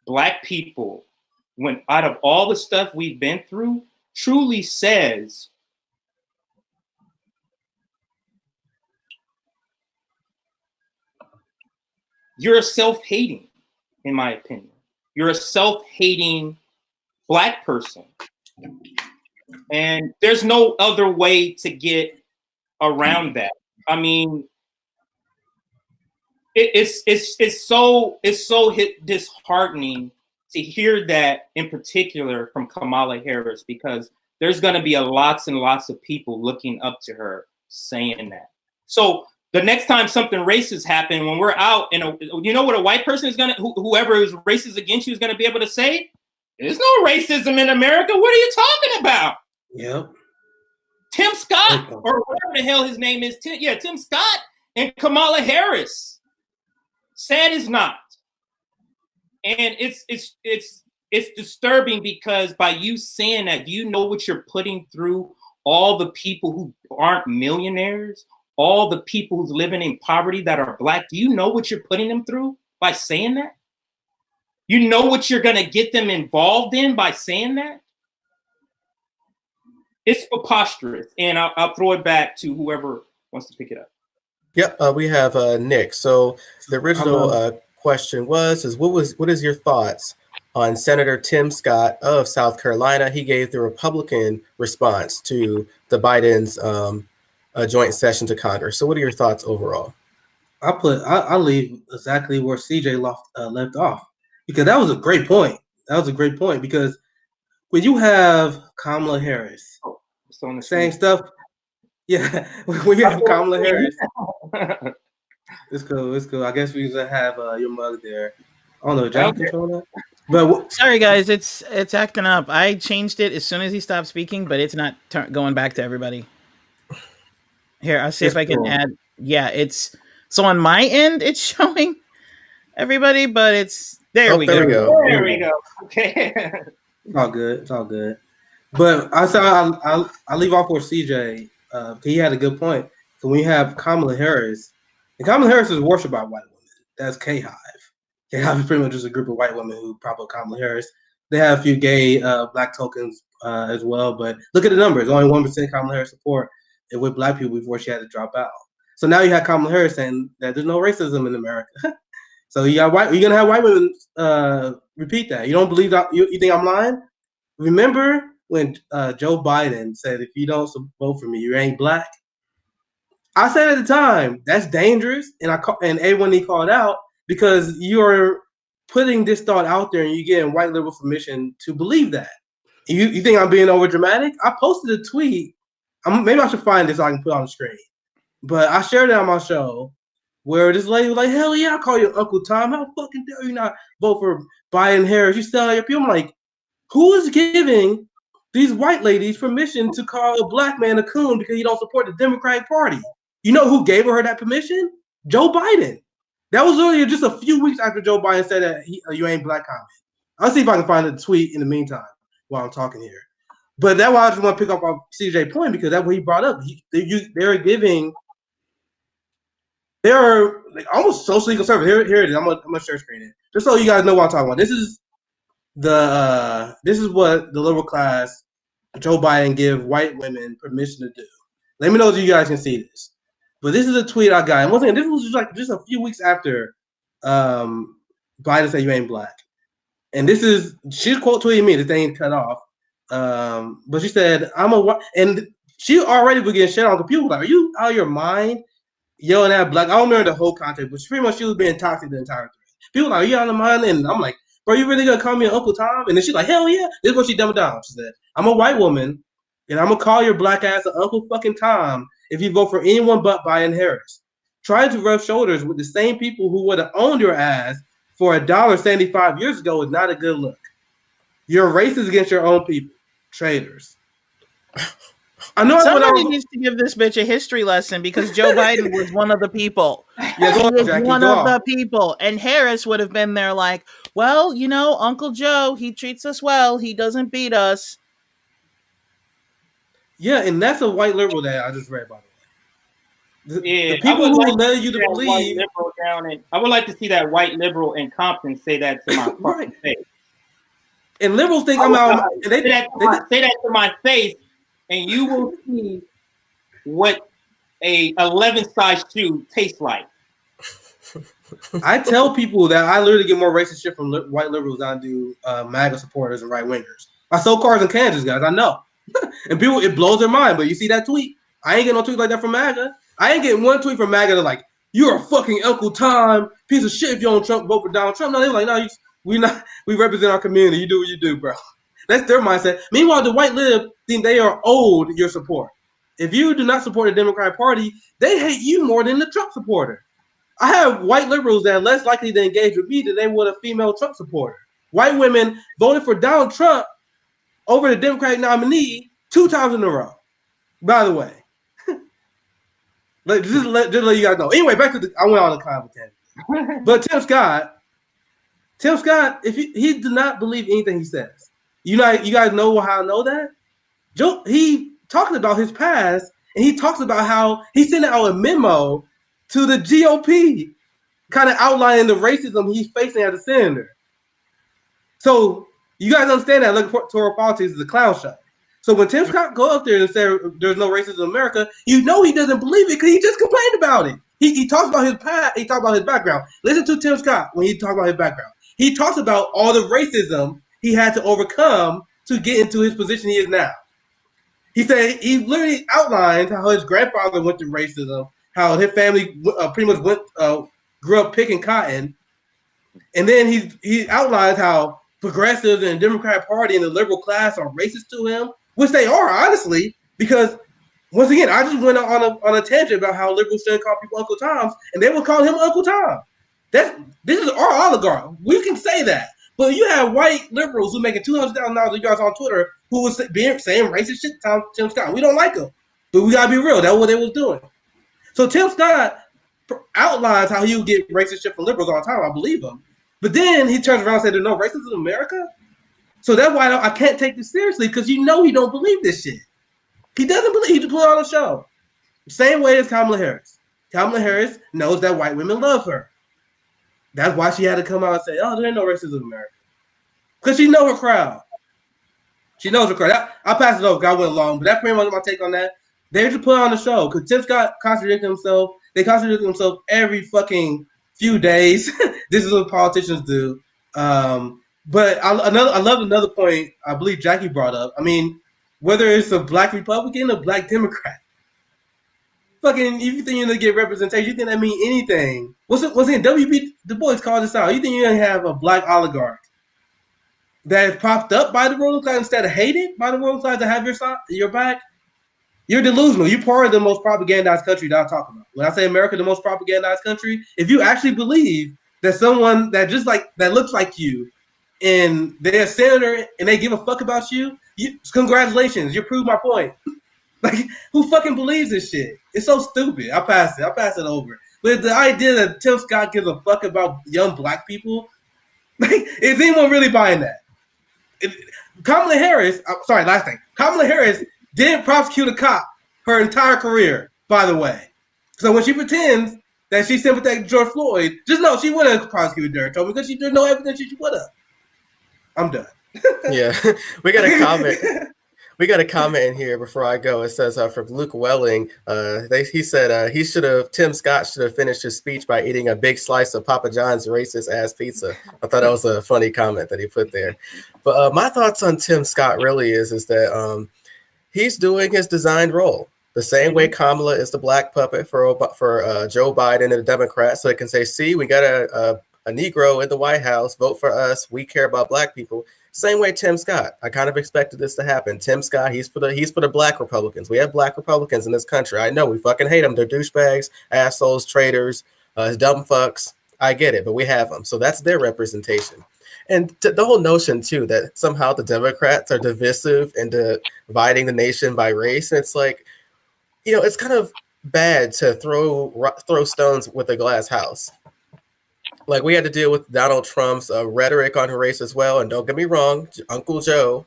Black people, when out of all the stuff we've been through, truly says you're a self-hating, in my opinion. You're a self-hating Black person. And there's no other way to get around that. I mean, it's so disheartening to hear that in particular from Kamala Harris, because there's going to be lots and lots of people looking up to her saying that. So the next time something racist happens, when we're out, and you know what a white person is going to, whoever is racist against you is going to be able to say? There's no racism in America. What are you talking about? Yep. Tim Scott, or whatever the hell his name is. Tim Scott and Kamala Harris. Sad as not. And it's disturbing, because by you saying that, you know what you're putting through all the people who aren't millionaires, all the people who's living in poverty that are Black. Do you know what you're putting them through by saying that? You know what you're going to get them involved in by saying that? It's preposterous. And I'll throw it back to whoever wants to pick it up. Yep, we have Nick. So the original question was what is your thoughts on Senator Tim Scott of South Carolina? He gave the Republican response to the Biden's joint session to Congress. So what are your thoughts overall? I'll leave exactly where CJ left off, because that was a great point. Because when you have Kamala Harris saying stuff, when you have Kamala Harris, it's cool. I guess we gonna have your mug there. I don't know, John control that. But sorry guys, it's acting up. I changed it as soon as he stopped speaking, but it's not going back to everybody. Here, I'll see if I can add. Yeah, it's so on my end it's showing everybody, but it's there we go. There we go. Okay. It's all good. But I'll leave off where CJ, he had a good point. So when you have Kamala Harris, and Kamala Harris is worshipped by white women. That's K-Hive. K-Hive is pretty much just a group of white women who prop up Kamala Harris. They have a few gay Black tokens as well, but look at the numbers. Only 1% Kamala Harris support with Black people before she had to drop out. So now you have Kamala Harris saying that there's no racism in America. So you're gonna have white women repeat that. You don't believe that? You think I'm lying? Remember when Joe Biden said, "If you don't vote for me, you ain't Black"? I said at the time that's dangerous, and everyone he called out, because you're putting this thought out there and you're getting white liberal permission to believe that. You think I'm being over dramatic? I posted a tweet. Maybe I should find this so I can put it on the screen. But I shared it on my show where this lady was like, "Hell yeah, I call you Uncle Tom. How fucking dare you not vote for Biden Harris? You sell your people." I'm like, who is giving these white ladies permission to call a Black man a coon because he don't support the Democratic Party? You know who gave her that permission? Joe Biden. That was literally just a few weeks after Joe Biden said that you ain't Black comment. I'll see if I can find a tweet in the meantime while I'm talking here. But that's why I just want to pick up on CJ's point, because that's what he brought up. They're giving they're like almost socially conservative. Here it is. I'm gonna share screen it just so you guys know what I'm talking about. This is what the liberal class, Joe Biden, give white women permission to do. Let me know if you guys can see this. But this is a tweet I got, and once again, this was just a few weeks after Biden said you ain't black. And she's quote tweeting me. This thing cut off. But she said, I'm a white, and she already was getting shit on. People like, are you out of your mind yelling at black? I don't remember the whole context, but pretty much she was being toxic the entire time. People like, are you out of mind? And I'm like, bro, you really gonna call me Uncle Tom? And then she's like, hell yeah. This is what she dumbed down. She said, I'm a white woman, and I'm gonna call your black ass an Uncle fucking Tom if you vote for anyone but Biden Harris. Trying to rub shoulders with the same people who would have owned your ass for $1.75 years ago is not a good look. You're racist against your own people. Traitors. I know somebody needs to give this bitch a history lesson because Joe Biden was one of the people. Yeah, he was one of the people. And Harris would have been there like, well, you know, Uncle Joe, he treats us well. He doesn't beat us. Yeah, and that's a white liberal that I just read, by the way. The people who led you to believe. I would like to see that white liberal in Compton say that to my fucking face. And liberals think I'm out. Say that to my face, and you will see what a 11 size shoe tastes like. I tell people that I literally get more racist shit from white liberals than I do MAGA supporters and right wingers. I sold cars in Kansas, guys. I know, and people, it blows their mind. But you see that tweet? I ain't getting no tweet like that from MAGA. I ain't getting one tweet from MAGA that's like, "You're a fucking Uncle Tom piece of shit if you don't vote for Donald Trump." No, they're like, "No, we represent our community. You do what you do, bro." That's their mindset. Meanwhile, the white lib think they are owed your support. If you do not support the Democratic Party, they hate you more than the Trump supporter. I have white liberals that are less likely to engage with me than they would a female Trump supporter. White women voted for Donald Trump over the Democratic nominee 2 times in a row. By the way, just let you guys know. Anyway, back to I went on a conversation. But Tim Scott, if he did not believe anything he says. You guys know how I know that? He talks about his past, and he talks about how he sent out a memo to the GOP, kind of outlining the racism he's facing as a senator. So you guys understand that electoral politics is a clown show. So when Tim Scott go up there and say there's no racism in America, you know he doesn't believe it because he just complained about it. He talks about his past. He talks about his background. Listen to Tim Scott when he talks about his background. He talks about all the racism he had to overcome to get into his position he is now. He said he literally outlined how his grandfather went through racism, how his family pretty much grew up picking cotton, and then he outlines how progressives and the Democratic Party and the liberal class are racist to him, which they are, honestly, because once again, I just went on a tangent about how liberals shouldn't call people Uncle Toms, and they would call him Uncle Tom. This is our oligarch. We can say that. But you have white liberals who making $200,000 a year on Twitter who was saying racist shit to Tim Scott. We don't like them. But we got to be real. That's what they was doing. So Tim Scott outlines how he would get racist shit from liberals all the time. I believe him. But then he turns around and says there's no racism in America? So that's why I can't take this seriously, because you know he don't believe this shit. He doesn't believe. He just put on a show. Same way as Kamala Harris. Kamala Harris knows that white women love her. That's why she had to come out and say, "Oh, there ain't no racism in America," because she knows her crowd. She knows her crowd. I'll pass it over. I went long, but that's pretty much my take on that. They just put on the show because Tim Scott contradicted himself. They contradict themselves every fucking few days. This is what politicians do. But I love another point I believe Jackie brought up. I mean, whether it's a black Republican or black Democrat, fucking, if you think you're gonna get representation, you think that mean anything? What's in WB? The boys called this out. You think you're gonna have a black oligarch that is propped up by the ruling class instead of hated by the ruling class to have your back? You're delusional. You're part of the most propagandized country that I talk about. When I say America, the most propagandized country, if you actually believe that someone that looks like you and they're a senator and they give a fuck about you, congratulations, you proved my point. Like, who fucking believes this shit? It's so stupid. I'll pass it over. But the idea that Tim Scott gives a fuck about young black people, like, is anyone really buying that? Kamala Harris, last thing. Kamala Harris didn't prosecute a cop her entire career, by the way. So when she pretends that she's sympathetic to George Floyd, just know she would have prosecuted Derek Chauvin because there's no evidence she would have. I'm done. Yeah, we got a comment. We got a comment in here before I go. It says from Luke Welling. He said Tim Scott should have finished his speech by eating a big slice of Papa John's racist ass pizza. I thought that was a funny comment that he put there. But my thoughts on Tim Scott really is that he's doing his designed role. The same way Kamala is the black puppet for Joe Biden and the Democrats, so they can say, "See, we got a Negro in the White House. Vote for us. We care about black people." Same way Tim Scott. I kind of expected this to happen. Tim Scott, he's for the black Republicans. We have black Republicans in this country. I know we fucking hate them. They're douchebags, assholes, traitors, dumb fucks. I get it, but we have them. So that's their representation. And the whole notion too that somehow the Democrats are divisive and dividing the nation by race. And it's like, it's kind of bad to throw stones with a glass house. Like, we had to deal with Donald Trump's rhetoric on race as well. And don't get me wrong, Uncle Joe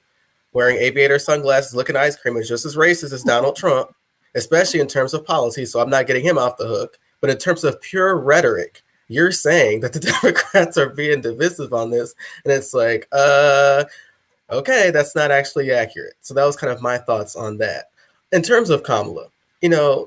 wearing aviator sunglasses, looking ice cream is just as racist as Donald Trump, especially in terms of policy. So I'm not getting him off the hook. But in terms of pure rhetoric, you're saying that the Democrats are being divisive on this. And it's like, okay, that's not actually accurate. So that was kind of my thoughts on that. In terms of Kamala,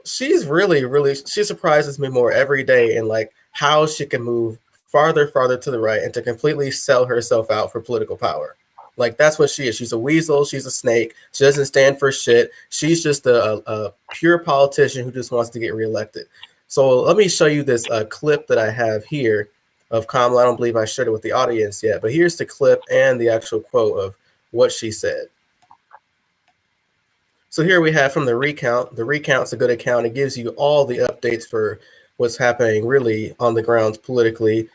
she's really, she surprises me more every day in like how she can move farther to the right and to completely sell herself out for political power. Like, that's what she is. She's a weasel. She's a snake. She doesn't stand for shit. She's just a pure politician who just wants to get reelected. So let me show you this clip that I have here of Kamala. I don't believe I shared it with the audience yet, but here's the clip and the actual quote of what she said. So here we have from the recount. The recount's a good account. It gives you all the updates for what's happening really on the grounds politically.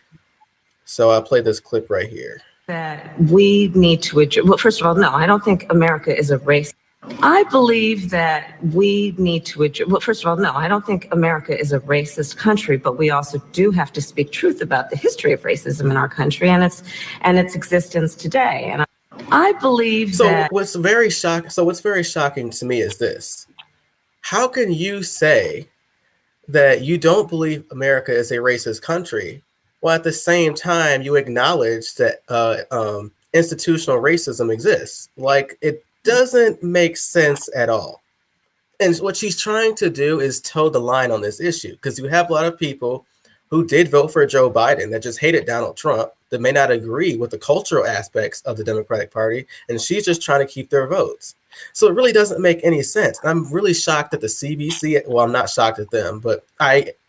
So I'll play this clip right here. That we need to address. Well, first of all, no, I don't think America is a race. I believe that we need to address. Well, first of all, no, I don't think America is a racist country, but we also do have to speak truth about the history of racism in our country and its existence today. And I believe that. What's very shocking to me is this: how can you say that you don't believe America is a racist country, while at the same time you acknowledge that institutional racism exists? Like, it doesn't make sense at all. And what she's trying to do is toe the line on this issue, because you have a lot of people who did vote for Joe Biden that just hated Donald Trump, that may not agree with the cultural aspects of the Democratic Party, and she's just trying to keep their votes. So it really doesn't make any sense. I'm really shocked that the CBC, well, I'm not shocked at them, but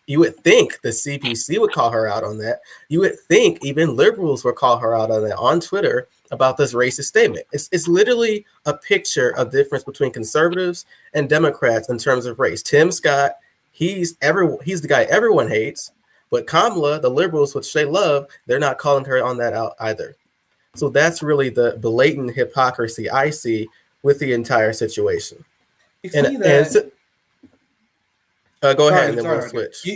you would think the CBC would call her out on that. You would think even liberals would call her out on that on Twitter about this racist statement. It's literally a picture of the difference between conservatives and Democrats in terms of race. Tim Scott, he's the guy everyone hates, but Kamala, the liberals, which they love, they're not calling her on that out either. So that's really the blatant hypocrisy I see with the entire situation. Go ahead, and then we'll switch.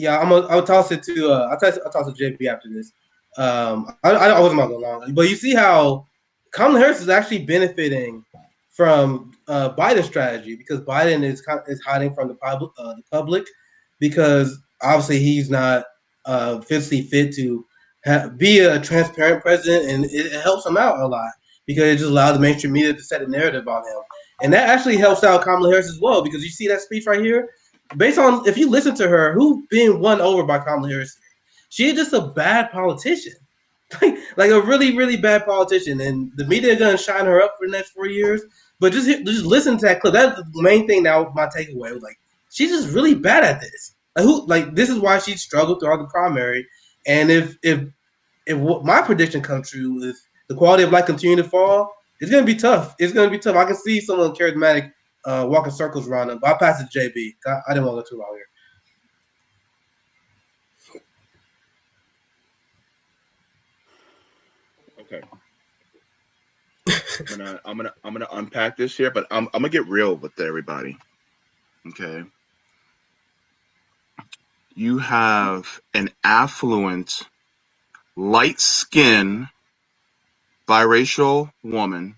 I'll toss it to I'll toss it to JP after this. I wasn't going to go long, but you see how Kamala Harris is actually benefiting from Biden's strategy, because Biden is hiding from the public because obviously he's not physically fit to be a transparent president, and it helps him out a lot because it just allows the mainstream media to set a narrative on him, and that actually helps out Kamala Harris as well, because you see that speech right here. Based on, if you listen to her, who's being won over by Kamala Harris? She's just a bad politician, like a really, really bad politician, and the media are gonna shine her up for the next 4 years. But just listen to that clip. That's the main thing. That was my takeaway. Was like, she's just really bad at this. This is why she struggled throughout the primary. And if my prediction comes true, if the quality of life continue to fall, it's gonna be tough. It's gonna be tough. I can see someone charismatic walking circles around them. But I'll pass it to JB. I didn't want to go too long Okay. here. I'm gonna unpack this here, but I'm gonna get real with everybody. Okay. You have an affluent, light-skinned, biracial woman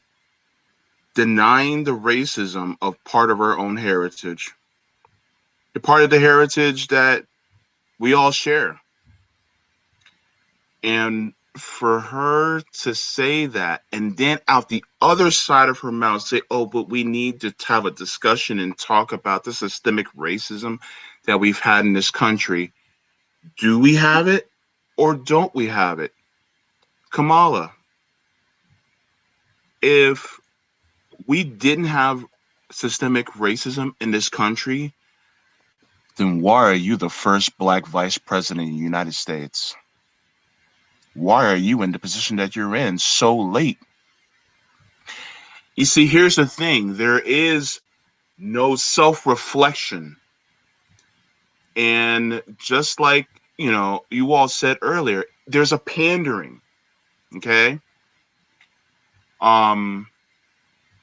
denying the racism of part of her own heritage. The part of the heritage that We all share. And for her to say that and then out the other side of her mouth say, oh, but we need to have a discussion and talk about the systemic racism that we've had in this country. Do we have it or don't we have it? Kamala, if we didn't have systemic racism in this country, then why are you the first Black vice president in the United States? Why are you in the position that you're in so late? You see, here's the thing. There is no self-reflection. And just like, you all said earlier, there's a pandering, okay?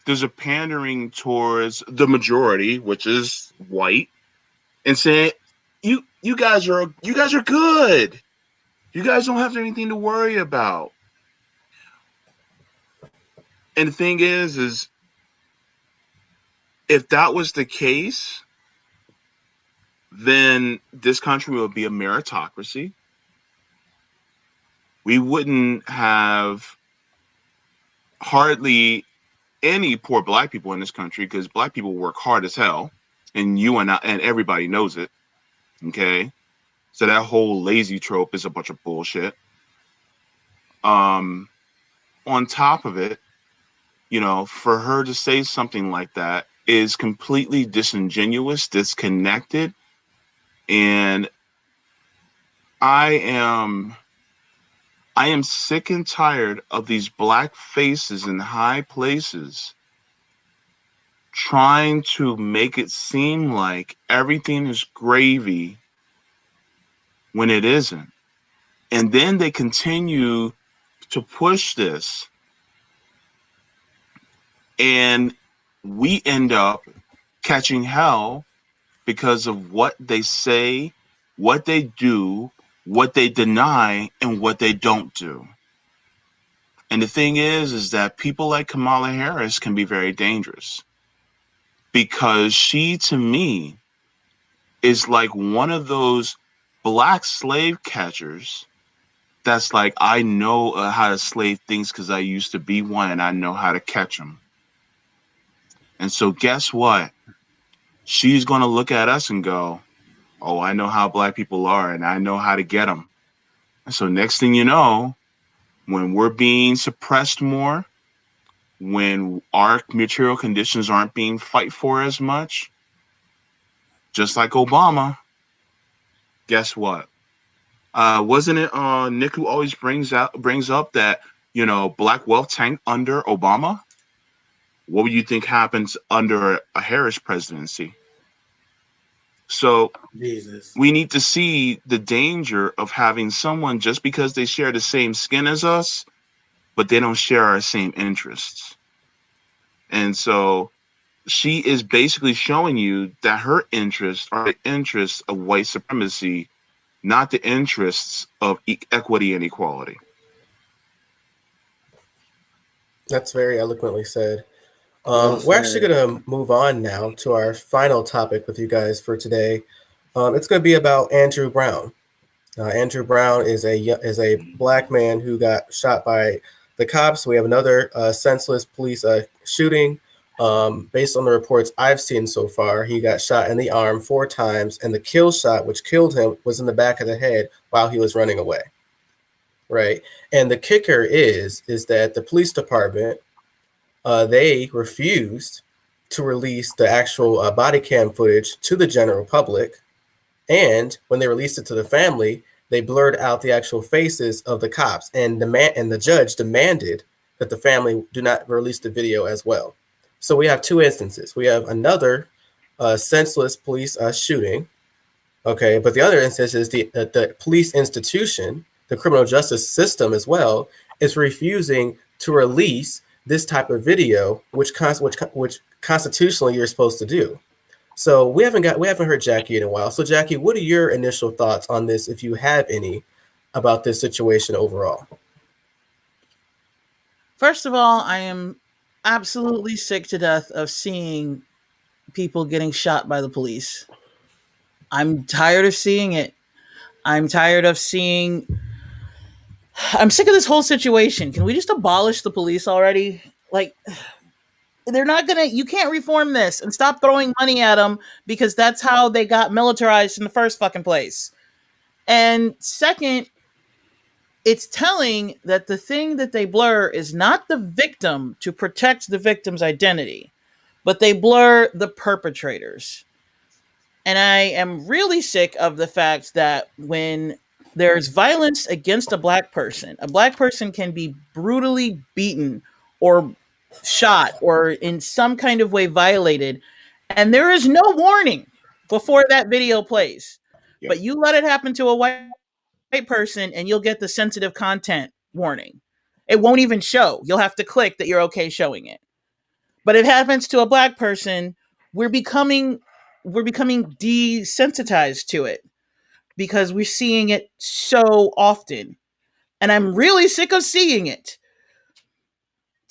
There's a pandering towards the majority, which is white, and saying, you guys are good. You guys don't have anything to worry about. And the thing is if that was the case, then this country would be a meritocracy. We wouldn't have hardly any poor Black people in this country because Black people work hard as hell, and you and I, and everybody knows it. Okay, so that whole lazy trope is a bunch of bullshit. On top of it, for her to say something like that is completely disingenuous, disconnected, and I am sick and tired of these Black faces in high places trying to make it seem like everything is gravy when it isn't. And then they continue to push this. And we end up catching hell because of what they say, what they do, what they deny, and what they don't do. And the thing is that people like Kamala Harris can be very dangerous because she, to me, is like one of those Black slave catchers that's like, I know how to slave things because I used to be one and I know how to catch them. And so guess what? She's going to look at us and go, oh, I know how Black people are and I know how to get them. And so next thing you know, when we're being suppressed more, when our material conditions aren't being fight for as much, just like Obama, guess what? Wasn't it Nick who always brings up that, Black wealth tanked under Obama? What would you think happens under a Harris presidency? So Jesus. we need to see the danger of having someone just because they share the same skin as us, but they don't share our same interests. And so she is basically showing you that her interests are the interests of white supremacy, not the interests of equity and equality. That's very eloquently said. Well We're actually said. going to move on now to our final topic with you guys for today. It's going to be about Andrew Brown. Andrew Brown is a Black man who got shot by the cops. We have another senseless police shooting. Based on the reports I've seen so far, he got shot in the arm 4 times, and the kill shot, which killed him, was in the back of the head while he was running away. Right, and the kicker is that the police department, they refused to release the actual body cam footage to the general public. And when they released it to the family, they blurred out the actual faces of the cops, and the judge demanded that the family do not release the video as well. So we have 2 instances. We have another senseless police shooting, okay, but the other instance is the police institution, the criminal justice system as well, is refusing to release this type of video, which constitutionally you're supposed to do. So we haven't heard Jackie in a while. So Jackie, what are your initial thoughts on this, if you have any, about this situation overall? First of all, I am absolutely sick to death of seeing people getting shot by the police. I'm tired of seeing it. I'm tired of seeing. I'm sick of this whole situation. Can we just abolish the police already? Like, they're not gonna. You can't reform this and stop throwing money at them because that's how they got militarized in the first fucking place. And second, it's telling that the thing that they blur is not the victim to protect the victim's identity, but they blur the perpetrators. And I am really sick of the fact that when there's violence against a black person can be brutally beaten or shot or in some kind of way violated, and there is no warning before that video plays. Yep. But you let it happen to a white person and you'll get the sensitive content warning. It won't even show. You'll have to click that you're okay showing it. But it happens to a black person, we're becoming desensitized to it because we're seeing it so often. And I'm really sick of seeing it.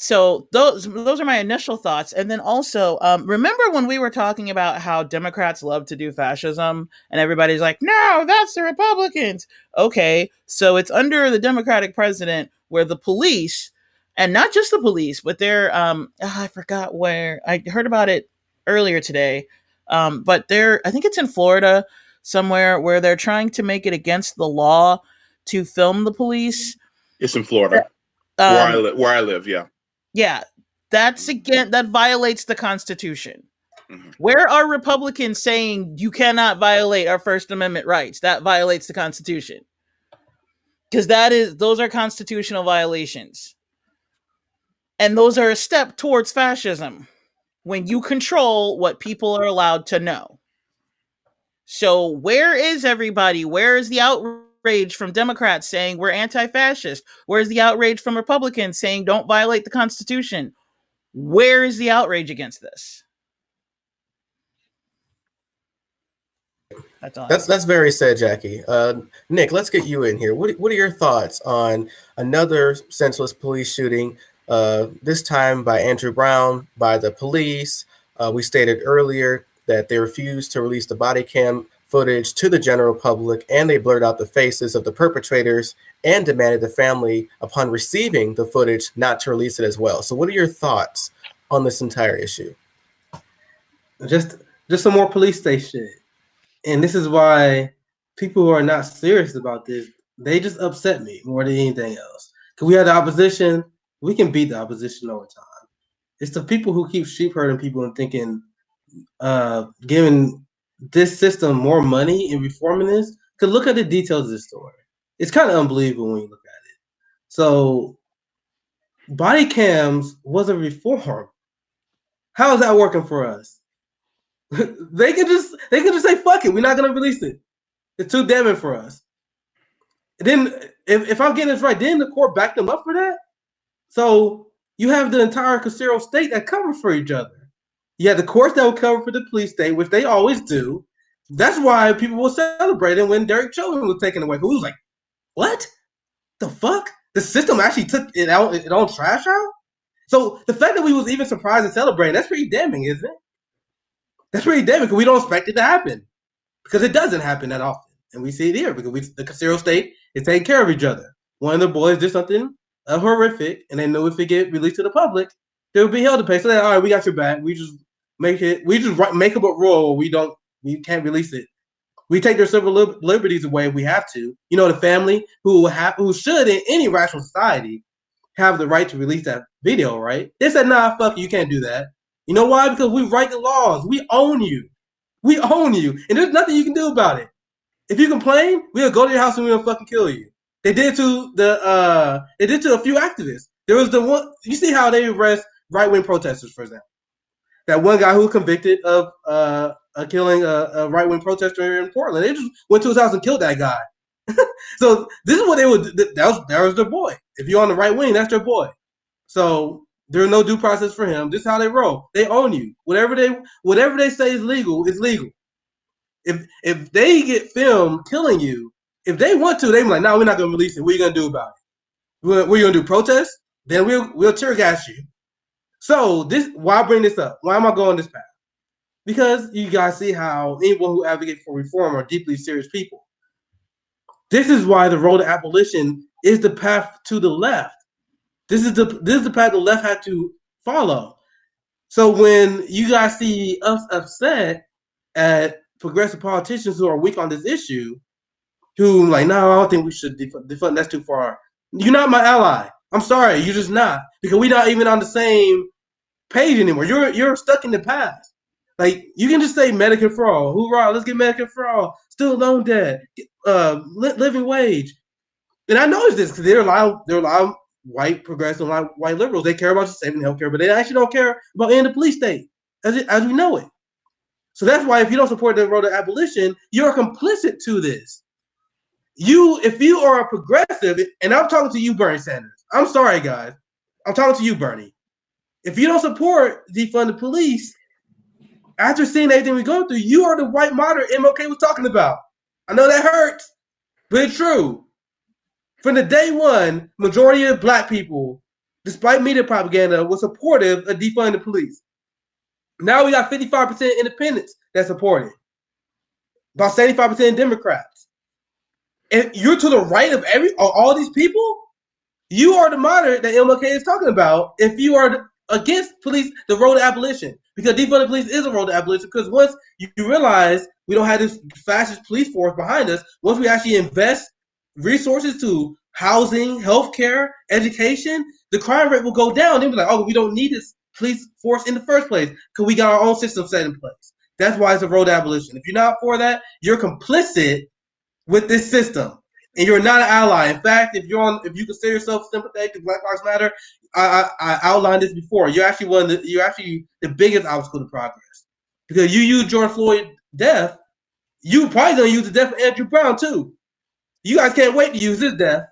So those are my initial thoughts. And then also, remember when we were talking about how Democrats love to do fascism and everybody's like, no, that's the Republicans. Okay, so it's under the Democratic president where the police, and not just the police, but they're, I forgot where, I heard about it earlier today, but they're, I think it's in Florida somewhere where they're trying to make it against the law to film the police. It's in Florida, where I live, yeah. Yeah, that violates the Constitution. Mm-hmm. Where are Republicans saying you cannot violate our First Amendment rights? That violates the Constitution. Because those are constitutional violations. And those are a step towards fascism when you control what people are allowed to know. So where is everybody? Where is the outrage from Democrats saying we're anti-fascist? Where's the outrage from Republicans saying don't violate the Constitution? Where is the outrage against this? That's very sad, Jackie. Nick, let's get you in here. What are your thoughts on another senseless police shooting? This time by Andrew Brown, by the police. We stated earlier that they refused to release the body cam footage to the general public, and they blurred out the faces of the perpetrators and demanded the family, upon receiving the footage, not to release it as well. So what are your thoughts on this entire issue? Just some more police state shit. And this is why people who are not serious about this, they just upset me more than anything else. Because we have the opposition, we can beat the opposition over time. It's the people who keep sheep herding people and thinking giving this system more money and reforming this. Because look at the details of this story. It's kind of unbelievable when you look at it. So body cams wasn't reformed. How is that working for us? They can just say fuck it, we're not gonna release it. It's too damning for us. And then if I'm getting this right, didn't the court back them up for that? So you have the entire carceral state that cover for each other. You have the courts that will cover for the police state, which they always do. That's why people were celebrating when Derek Chauvin was taken away. Who was like, what? The fuck? The system actually took it out, its own trash out? So the fact that we was even surprised and celebrating, that's pretty damning, isn't it? That's pretty damning because we don't expect it to happen. Because it doesn't happen that often. And we see it here because the carceral state is taking care of each other. One of the boys did something horrific, and they know if it get released to the public, they will be held to pay. So they're all right, we got your back. We just make up a rule where we can't release it. We take their civil liberties away if we have to. You know, the family who should in any rational society have the right to release that video, right? They said, nah, fuck you can't do that. You know why? Because we write the laws. We own you. We own you. And there's nothing you can do about it. If you complain, we'll go to your house and we'll fucking kill you. They did to a few activists. There was the one, you see how they arrest right-wing protesters, for example. That one guy who was convicted of killing a right-wing protester in Portland. They just went to his house and killed that guy. So this is what they would, that was their boy. If you're on the right wing, that's their boy. So there's no due process for him. This is how they roll. They own you. Whatever they say is legal, is legal. If they get filmed killing you, if they want to, they're like, no, we're not gonna release it. What are you gonna do about it? We're gonna do protests? Then we'll tear gas you. So why bring this up? Why am I going this path? Because you guys see how anyone who advocates for reform are deeply serious people. This is why the road to abolition is the path to the left. This is the path the left had to follow. So when you guys see us upset at progressive politicians who are weak on this issue, who like, no, I don't think we should defund. That's too far. You're not my ally. I'm sorry, you're just not, because we're not even on the same page anymore. You're stuck in the past. Like, you can just say Medicare for all, hoorah, let's get Medicare for all, student loan debt, living wage. And I noticed this because there are a lot of white progressives, a lot of white liberals. They care about just saving healthcare, but they actually don't care about ending the police state as we know it. So that's why if you don't support the road to abolition, you're complicit to this. If you are a progressive, and I'm talking to you, Bernie Sanders. I'm sorry, guys. I'm talking to you, Bernie. If you don't support defund the police, after seeing everything we go through, you are the white moderate MLK was talking about. I know that hurts, but it's true. From the day one, majority of black people, despite media propaganda, was supportive of defunding the police. Now we got 55% independents that support it. About 75% Democrats. And you're to the right of all these people, you are the moderate that MLK is talking about if you are against police, the road to abolition. Because defund the police is a road to abolition, because once you realize we don't have this fascist police force behind us, once we actually invest resources to housing, healthcare, education, the crime rate will go down. They'll be like, oh, we don't need this police force in the first place because we got our own system set in place. That's why it's a road to abolition. If you're not for that, you're complicit with this system, and you're not an ally. In fact, if you consider yourself sympathetic to Black Lives Matter, I outlined this before. You're actually the biggest obstacle to progress, because you use George Floyd's death. You probably gonna use the death of Andrew Brown too. You guys can't wait to use his death.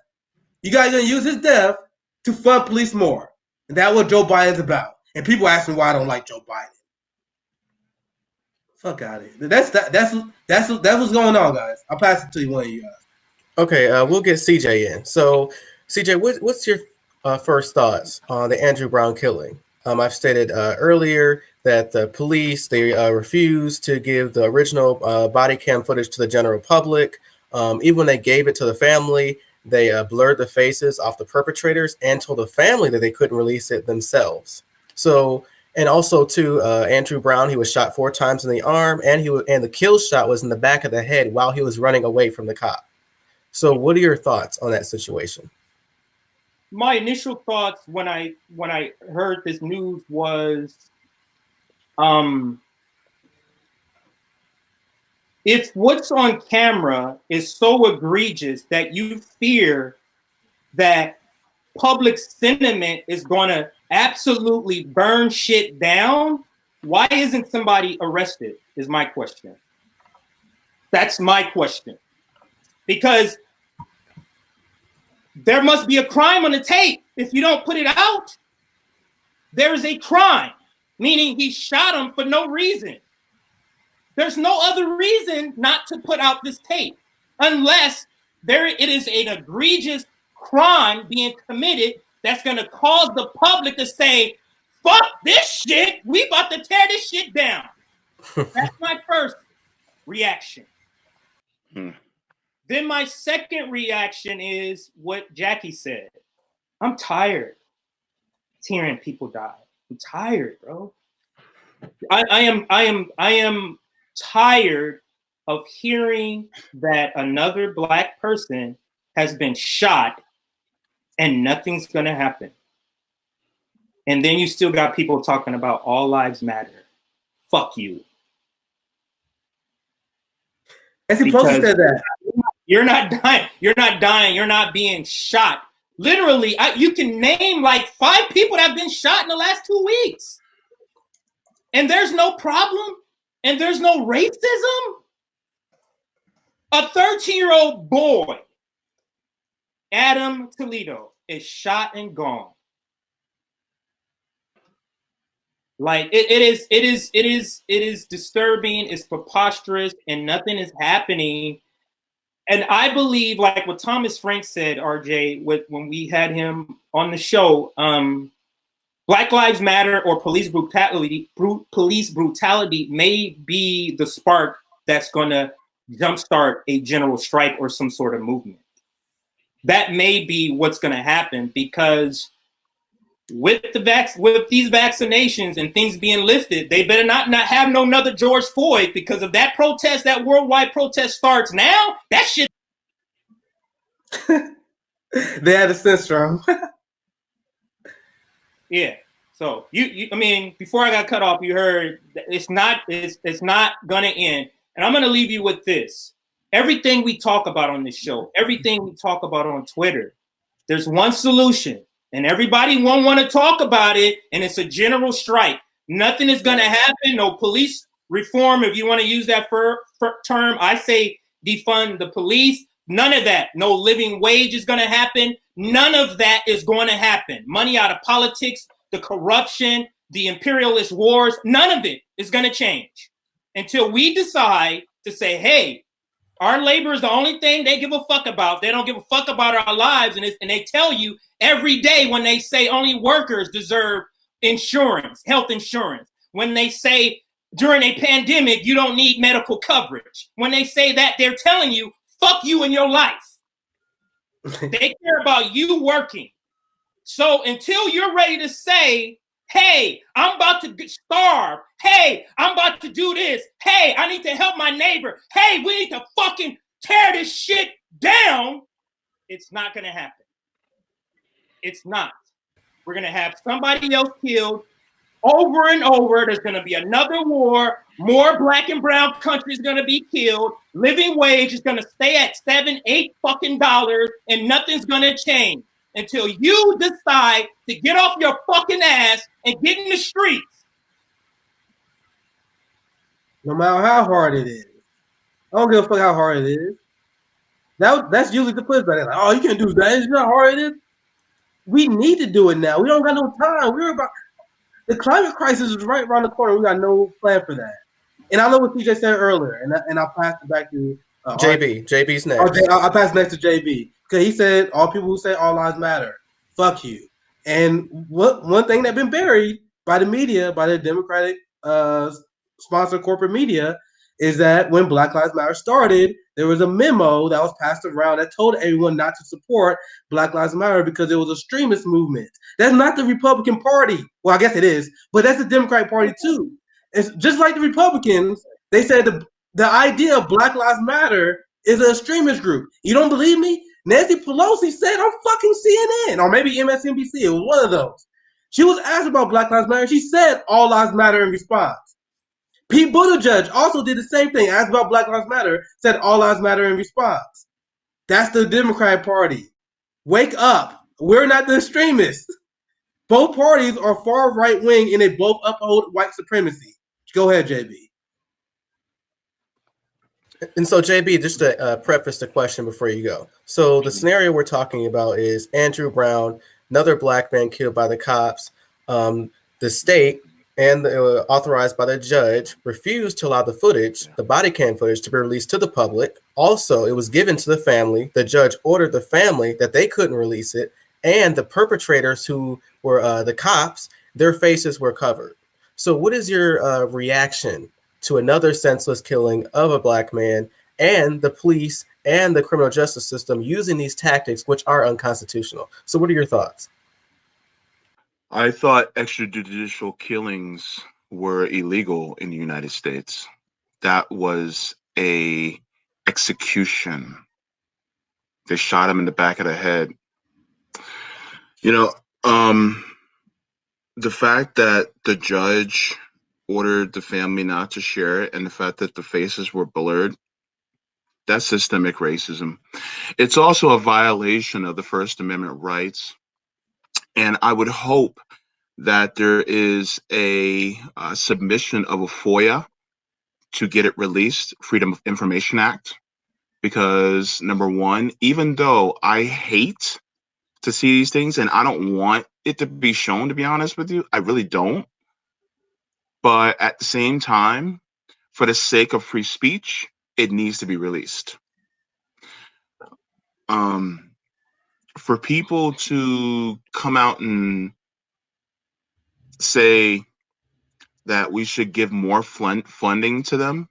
You guys gonna use his death to fund police more, and that's what Joe Biden's about. And people ask me why I don't like Joe Biden. Fuck out of here. That's what's going on, guys. I'll pass it to you, one of you guys. Okay, we'll get CJ in. So, CJ, what's your first thoughts on the Andrew Brown killing? I've stated earlier that the police, they refused to give the original body cam footage to the general public. Even when they gave it to the family, they blurred the faces off the perpetrators and told the family that they couldn't release it themselves. So, and also too, Andrew Brown, he was shot 4 times in the arm, and the kill shot was in the back of the head while he was running away from the cop. So what are your thoughts on that situation? My initial thoughts when I heard this news was, if what's on camera is so egregious that you fear that public sentiment is going to absolutely burn shit down, why isn't somebody arrested is my question. That's my question. Because there must be a crime on the tape. If you don't put it out, there is a crime, meaning he shot him for no reason. There's no other reason not to put out this tape unless it is an egregious crime being committed that's going to cause the public to say, fuck this shit, we about to tear this shit down. That's my first reaction. Then my second reaction is what Jackie said. I'm tired of hearing people die. I'm tired, bro. I am tired of hearing that another Black person has been shot and nothing's gonna happen. And then you still got people talking about all lives matter. Fuck you. As he said that. You're not dying. You're not dying. You're not being shot. Literally, you can name like 5 people that have been shot in the last 2 weeks. And there's no problem. And there's no racism. A 13-year-old boy, Adam Toledo, is shot and gone. Like it is disturbing, it's preposterous, and nothing is happening. And I believe, like what Thomas Frank said, RJ, when we had him on the show, Black Lives Matter or police brutality may be the spark that's going to jumpstart a general strike or some sort of movement. That may be what's going to happen, because with these vaccinations and things being lifted, they better not have no another George Floyd, because if that protest, that worldwide protest starts now, that shit. They had a syndrome. Yeah. So I mean, before I got cut off, you heard it's not gonna end. And I'm gonna leave you with this. Everything we talk about on this show, everything we talk about on Twitter, there's one solution, and everybody won't want to talk about it, and it's a general strike. Nothing is gonna happen. No police reform, if you want to use that term. I say defund the police. None of that. No living wage is going to happen. None of that is going to happen. Money out of politics, the corruption, the imperialist wars, none of it is going to change until we decide to say, hey, our labor is the only thing they give a fuck about. They don't give a fuck about our lives. And they tell you every day when they say only workers deserve insurance, health insurance. When they say during a pandemic, you don't need medical coverage. When they say that, they're telling you, fuck you in your life. They care about you working. So until you're ready to say, hey, I'm about to starve. Hey, I'm about to do this. Hey, I need to help my neighbor. Hey, we need to fucking tear this shit down. It's not going to happen. It's not. We're going to have somebody else killed over and over. There's going to be another war. More black and brown countries going to be killed. Living wage is going to stay at $7, $8 fucking dollars, and nothing's going to change until you decide to get off your fucking ass and get in the streets. No matter how hard it is. I don't give a fuck how hard it is. That's usually the pushback. Like, oh, you can't do that. It's not hard it is. We need to do it now. We don't got no time. We're about the climate crisis is right around the corner. We got no plan for that. And I know what CJ said earlier, and I'll pass it back to JB. JB's next. I'll pass it next to JB because he said all people who say all lives matter, fuck you. And one thing that's been buried by the media, by the Democratic sponsored corporate media, is that when Black Lives Matter started, there was a memo that was passed around that told everyone not to support Black Lives Matter because it was a extremist movement. That's not the Republican Party. Well, I guess it is, but that's the Democratic Party too. It's just like the Republicans. They said the idea of Black Lives Matter is an extremist group. You don't believe me? Nancy Pelosi said on fucking CNN or maybe MSNBC. It was one of those. She was asked about Black Lives Matter. She said all lives matter in response. Pete Buttigieg also did the same thing, asked about Black Lives Matter, said all lives matter in response. That's the Democratic Party. Wake up. We're not the extremists. Both parties are far right wing and they both uphold white supremacy. Go ahead, JB. And so, JB, just to preface the question before you go. So the scenario we're talking about is Andrew Brown, another black man killed by the cops. The state and authorized by the judge refused to allow the footage, the body cam footage, to be released to the public. Also, it was given to the family. The judge ordered the family that they couldn't release it. And the perpetrators who were the cops, their faces were covered. So what is your reaction to another senseless killing of a black man and the police and the criminal justice system using these tactics, which are unconstitutional? So what are your thoughts? I thought extrajudicial killings were illegal in the United States. That was a execution. They shot him in the back of the head. You know, the fact that the judge ordered the family not to share it and the fact that the faces were blurred, that's systemic racism. It's also a violation of the First Amendment rights. And I would hope that there is a submission of a FOIA to get it released, Freedom of Information Act, because number one, even though I hate to see these things and I don't want it to be shown, to be honest with you, I really don't. But at the same time, for the sake of free speech, it needs to be released. For people to come out and say that we should give more funding to them,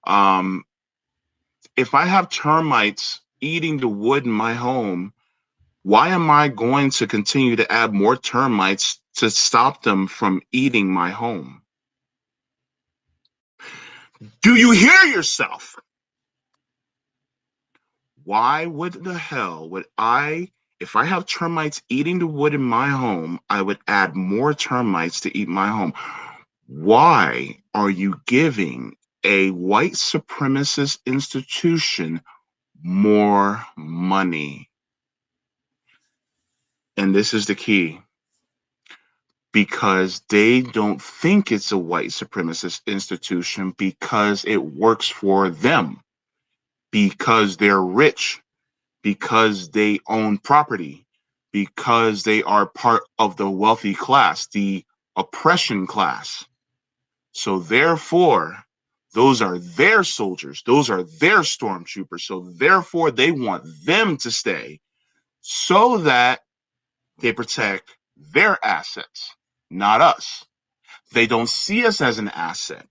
If I have termites eating the wood in my home, why am I going to continue to add more termites to stop them from eating my home? Do you hear yourself? Why would the hell would I, if I have termites eating the wood in my home, I would add more termites to eat my home? Why are you giving a white supremacist institution more money? And this is the key. Because they don't think it's a white supremacist institution because it works for them, because they're rich, because they own property, because they are part of the wealthy class, the oppression class. So therefore, those are their soldiers, those are their stormtroopers. So therefore, they want them to stay so that they protect their assets, not us. They don't see us as an asset.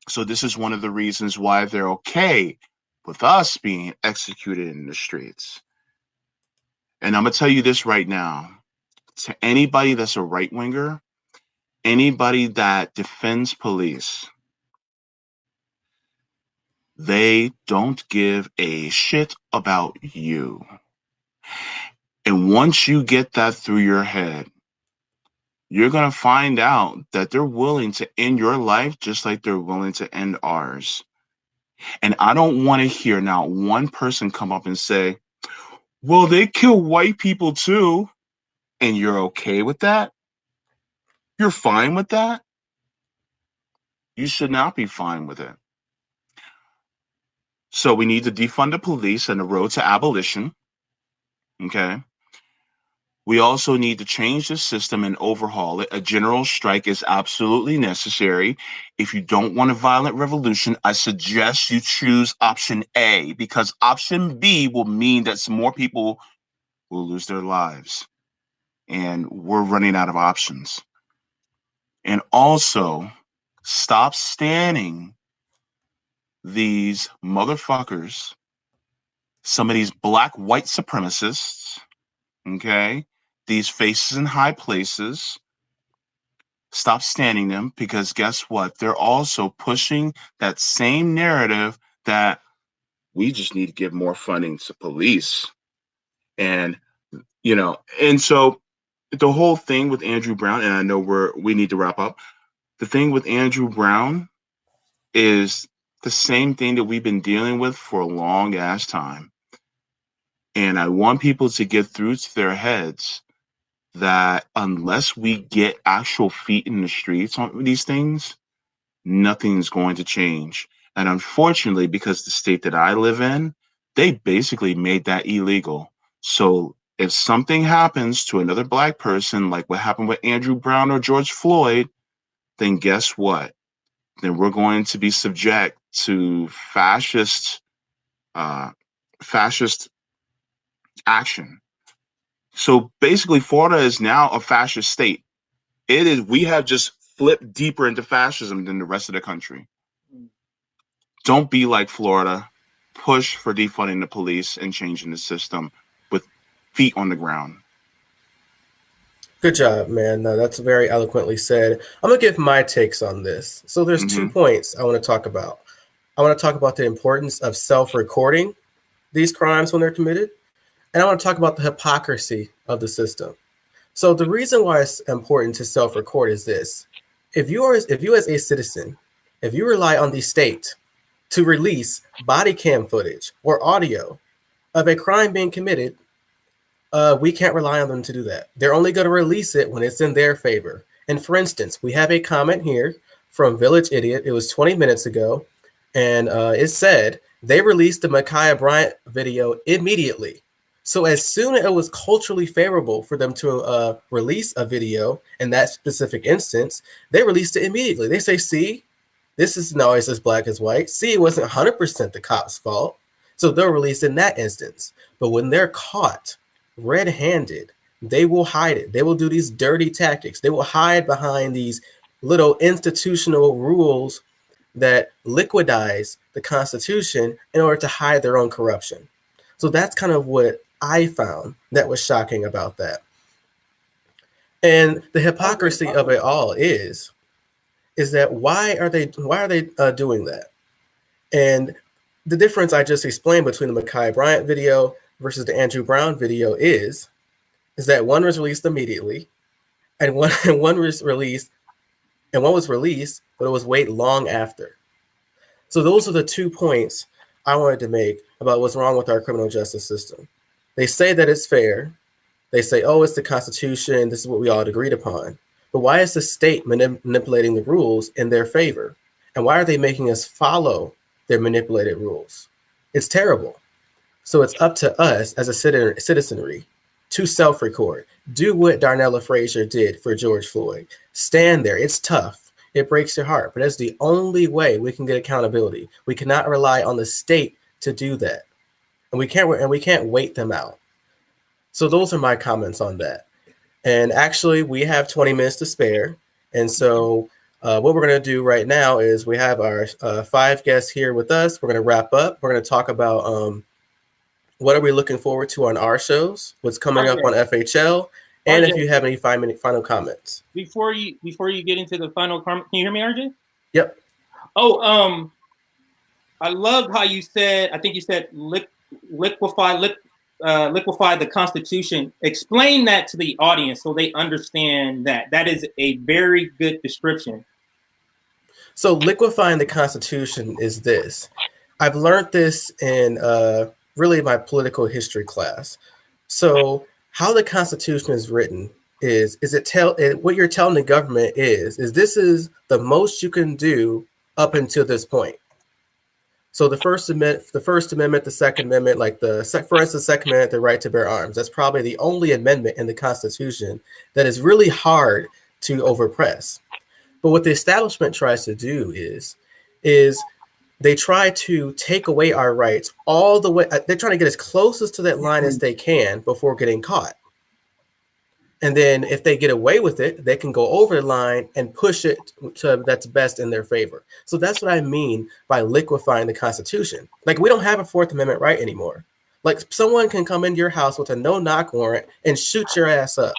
So this is one of the reasons why they're okay with us being executed in the streets. And I'm going to tell you this right now. To anybody that's a right-winger, anybody that defends police, they don't give a shit about you. And once you get that through your head, you're going to find out that they're willing to end your life just like they're willing to end ours. And I don't want to hear now one person come up and say, well, they kill white people too. And you're okay with that? You're fine with that? You should not be fine with it. So we need to defund the police and the road to abolition. Okay. We also need to change the system and overhaul it. A general strike is absolutely necessary. If you don't want a violent revolution, I suggest you choose option A, because option B will mean that some more people will lose their lives. And we're running out of options. And also, stop standing these motherfuckers, some of these black white supremacists, okay? These faces in high places, stop standing them, because guess what? They're also pushing that same narrative that we just need to give more funding to police. And, and so the whole thing with Andrew Brown, and I know we need to wrap up. The thing with Andrew Brown is the same thing that we've been dealing with for a long ass time. And I want people to get through to their heads that unless we get actual feet in the streets on these things, nothing's going to change. And unfortunately, because the state that I live in, they basically made that illegal. So if something happens to another black person, like what happened with Andrew Brown or George Floyd, then guess what? Then we're going to be subject to fascist action. So basically, Florida is now a fascist state. It is. We have just flipped deeper into fascism than the rest of the country. Don't be like Florida. Push for defunding the police and changing the system with feet on the ground. Good job, man. No, that's very eloquently said. I'm going to give my takes on this. So there's 2 points I want to talk about. I want to talk about the importance of self-recording these crimes when they're committed. And I want to talk about the hypocrisy of the system. So the reason why it's important to self-record is this. If you as a citizen, if you rely on the state to release body cam footage or audio of a crime being committed, we can't rely on them to do that. They're only going to release it when it's in their favor. And for instance, we have a comment here from Village Idiot. It was 20 minutes ago. And it said they released the Ma'Khia Bryant video immediately. So as soon as it was culturally favorable for them to release a video in that specific instance, they released it immediately. They say, see, this is now it's as black as white. See, it wasn't 100% the cop's fault. So they'll release in that instance. But when they're caught red-handed, they will hide it. They will do these dirty tactics. They will hide behind these little institutional rules that liquidize the Constitution in order to hide their own corruption. So that's kind of what I found that was shocking about that. And the hypocrisy of it all is that why are they doing that? And the difference I just explained between the Ma'Khia Bryant video versus the Andrew Brown video is that one was released immediately, and one was released, but it was wait long after. So those are the 2 points I wanted to make about what's wrong with our criminal justice system. They say that it's fair. They say, oh, it's the Constitution. This is what we all agreed upon. But why is the state manipulating the rules in their favor? And why are they making us follow their manipulated rules? It's terrible. So it's up to us as a citizenry to self-record. Do what Darnella Frazier did for George Floyd. Stand there. It's tough. It breaks your heart. But that's the only way we can get accountability. We cannot rely on the state to do that. And we can't wait them out. So those are my comments on that. And actually, we have 20 minutes to spare. And so what we're going to do right now is we have our 5 guests here with us. We're going to wrap up. We're going to talk about what are we looking forward to on our shows, what's coming up on FHL, and if you have any final comments. Before you get into the final comment, can you hear me, RJ? Yep. Oh, I love how you said, I think you said liquefy the Constitution. Explain that to the audience so they understand that. That is a very good description. So liquefying the Constitution is this. I've learned this in really my political history class. So how the Constitution is written is what you're telling the government is this is the most you can do up until this point. So the First Amendment, the Second Amendment, for instance, the Second Amendment, the right to bear arms, that's probably the only amendment in the Constitution that is really hard to overpress. But what the establishment tries to do is they try to take away our rights all the way. They're trying to get as closest to that line as they can before getting caught. And then if they get away with it, they can go over the line and push it to that's best in their favor. So that's what I mean by liquefying the Constitution. Like, we don't have a Fourth Amendment right anymore. Like, someone can come into your house with a no-knock warrant and shoot your ass up.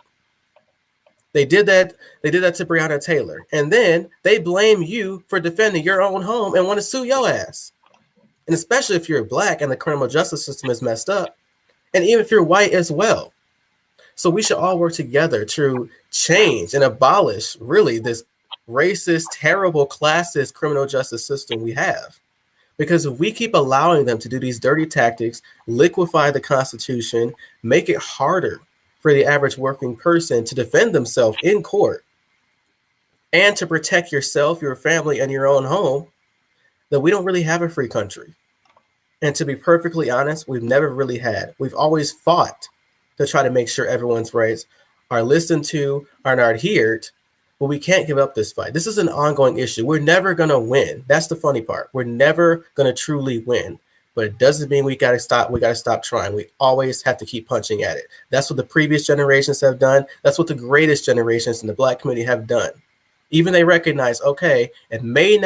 They did that to Breonna Taylor. And then they blame you for defending your own home and want to sue your ass. And especially if you're Black and the criminal justice system is messed up. And even if you're white as well. So we should all work together to change and abolish really this racist, terrible, classist criminal justice system we have. Because if we keep allowing them to do these dirty tactics, liquefy the Constitution, make it harder for the average working person to defend themselves in court and to protect yourself, your family, and your own home, then we don't really have a free country. And to be perfectly honest, we've never really had. We've always fought to try to make sure everyone's rights are listened to, are adhered, but we can't give up this fight. This is an ongoing issue. We're never going to win. That's the funny part. We're never going to truly win, but it doesn't mean we got to stop. We got to stop trying. We always have to keep punching at it. That's what the previous generations have done. That's what the greatest generations in the Black community have done. Even they recognize, okay, we may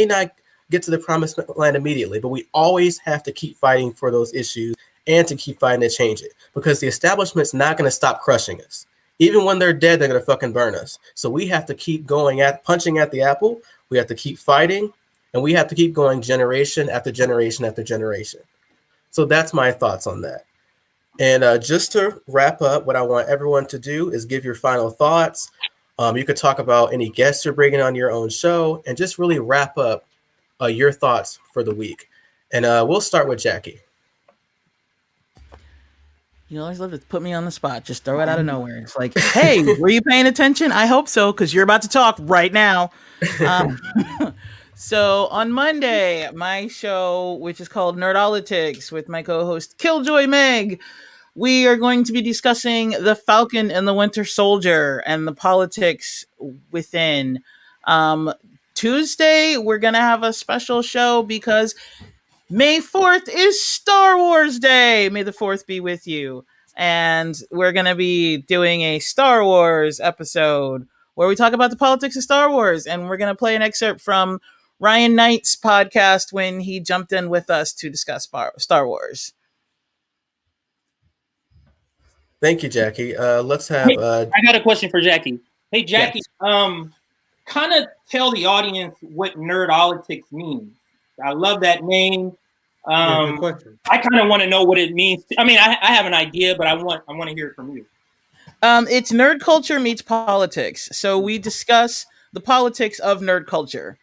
not get to the promised land immediately, but we always have to keep fighting for those issues and to keep fighting to change it, because the establishment's not going to stop crushing us. Even when they're dead, they're going to fucking burn us. So we have to keep punching at the apple. We have to keep fighting, and we have to keep going generation after generation after generation. So that's my thoughts on that. And just to wrap up, what I want everyone to do is give your final thoughts. You could talk about any guests you're bringing on your own show, and just really wrap up your thoughts for the week. And we'll start with Jackie. You always love to put me on the spot. Just throw it out of nowhere. It's like, hey, were you paying attention? I hope so, because you're about to talk right now. So on Monday, my show, which is called Nerdolitics, with my co-host Killjoy Meg, we are going to be discussing The Falcon and the Winter Soldier and the politics within. Tuesday, we're going to have a special show because May 4th is Star Wars Day. May the 4th be with you. And we're going to be doing a Star Wars episode where we talk about the politics of Star Wars. And we're going to play an excerpt from Ryan Knight's podcast when he jumped in with us to discuss Star Wars. Thank you, Jackie. Let's Hey, have. I got a question for Jackie. Hey, Jackie, Yes. kind of tell the audience what nerdolitics means. I love that name. Good question. I kind of want to know what it means. I mean, I have an idea, but I want to hear it from you. It's nerd culture meets politics. So we discuss the politics of nerd culture.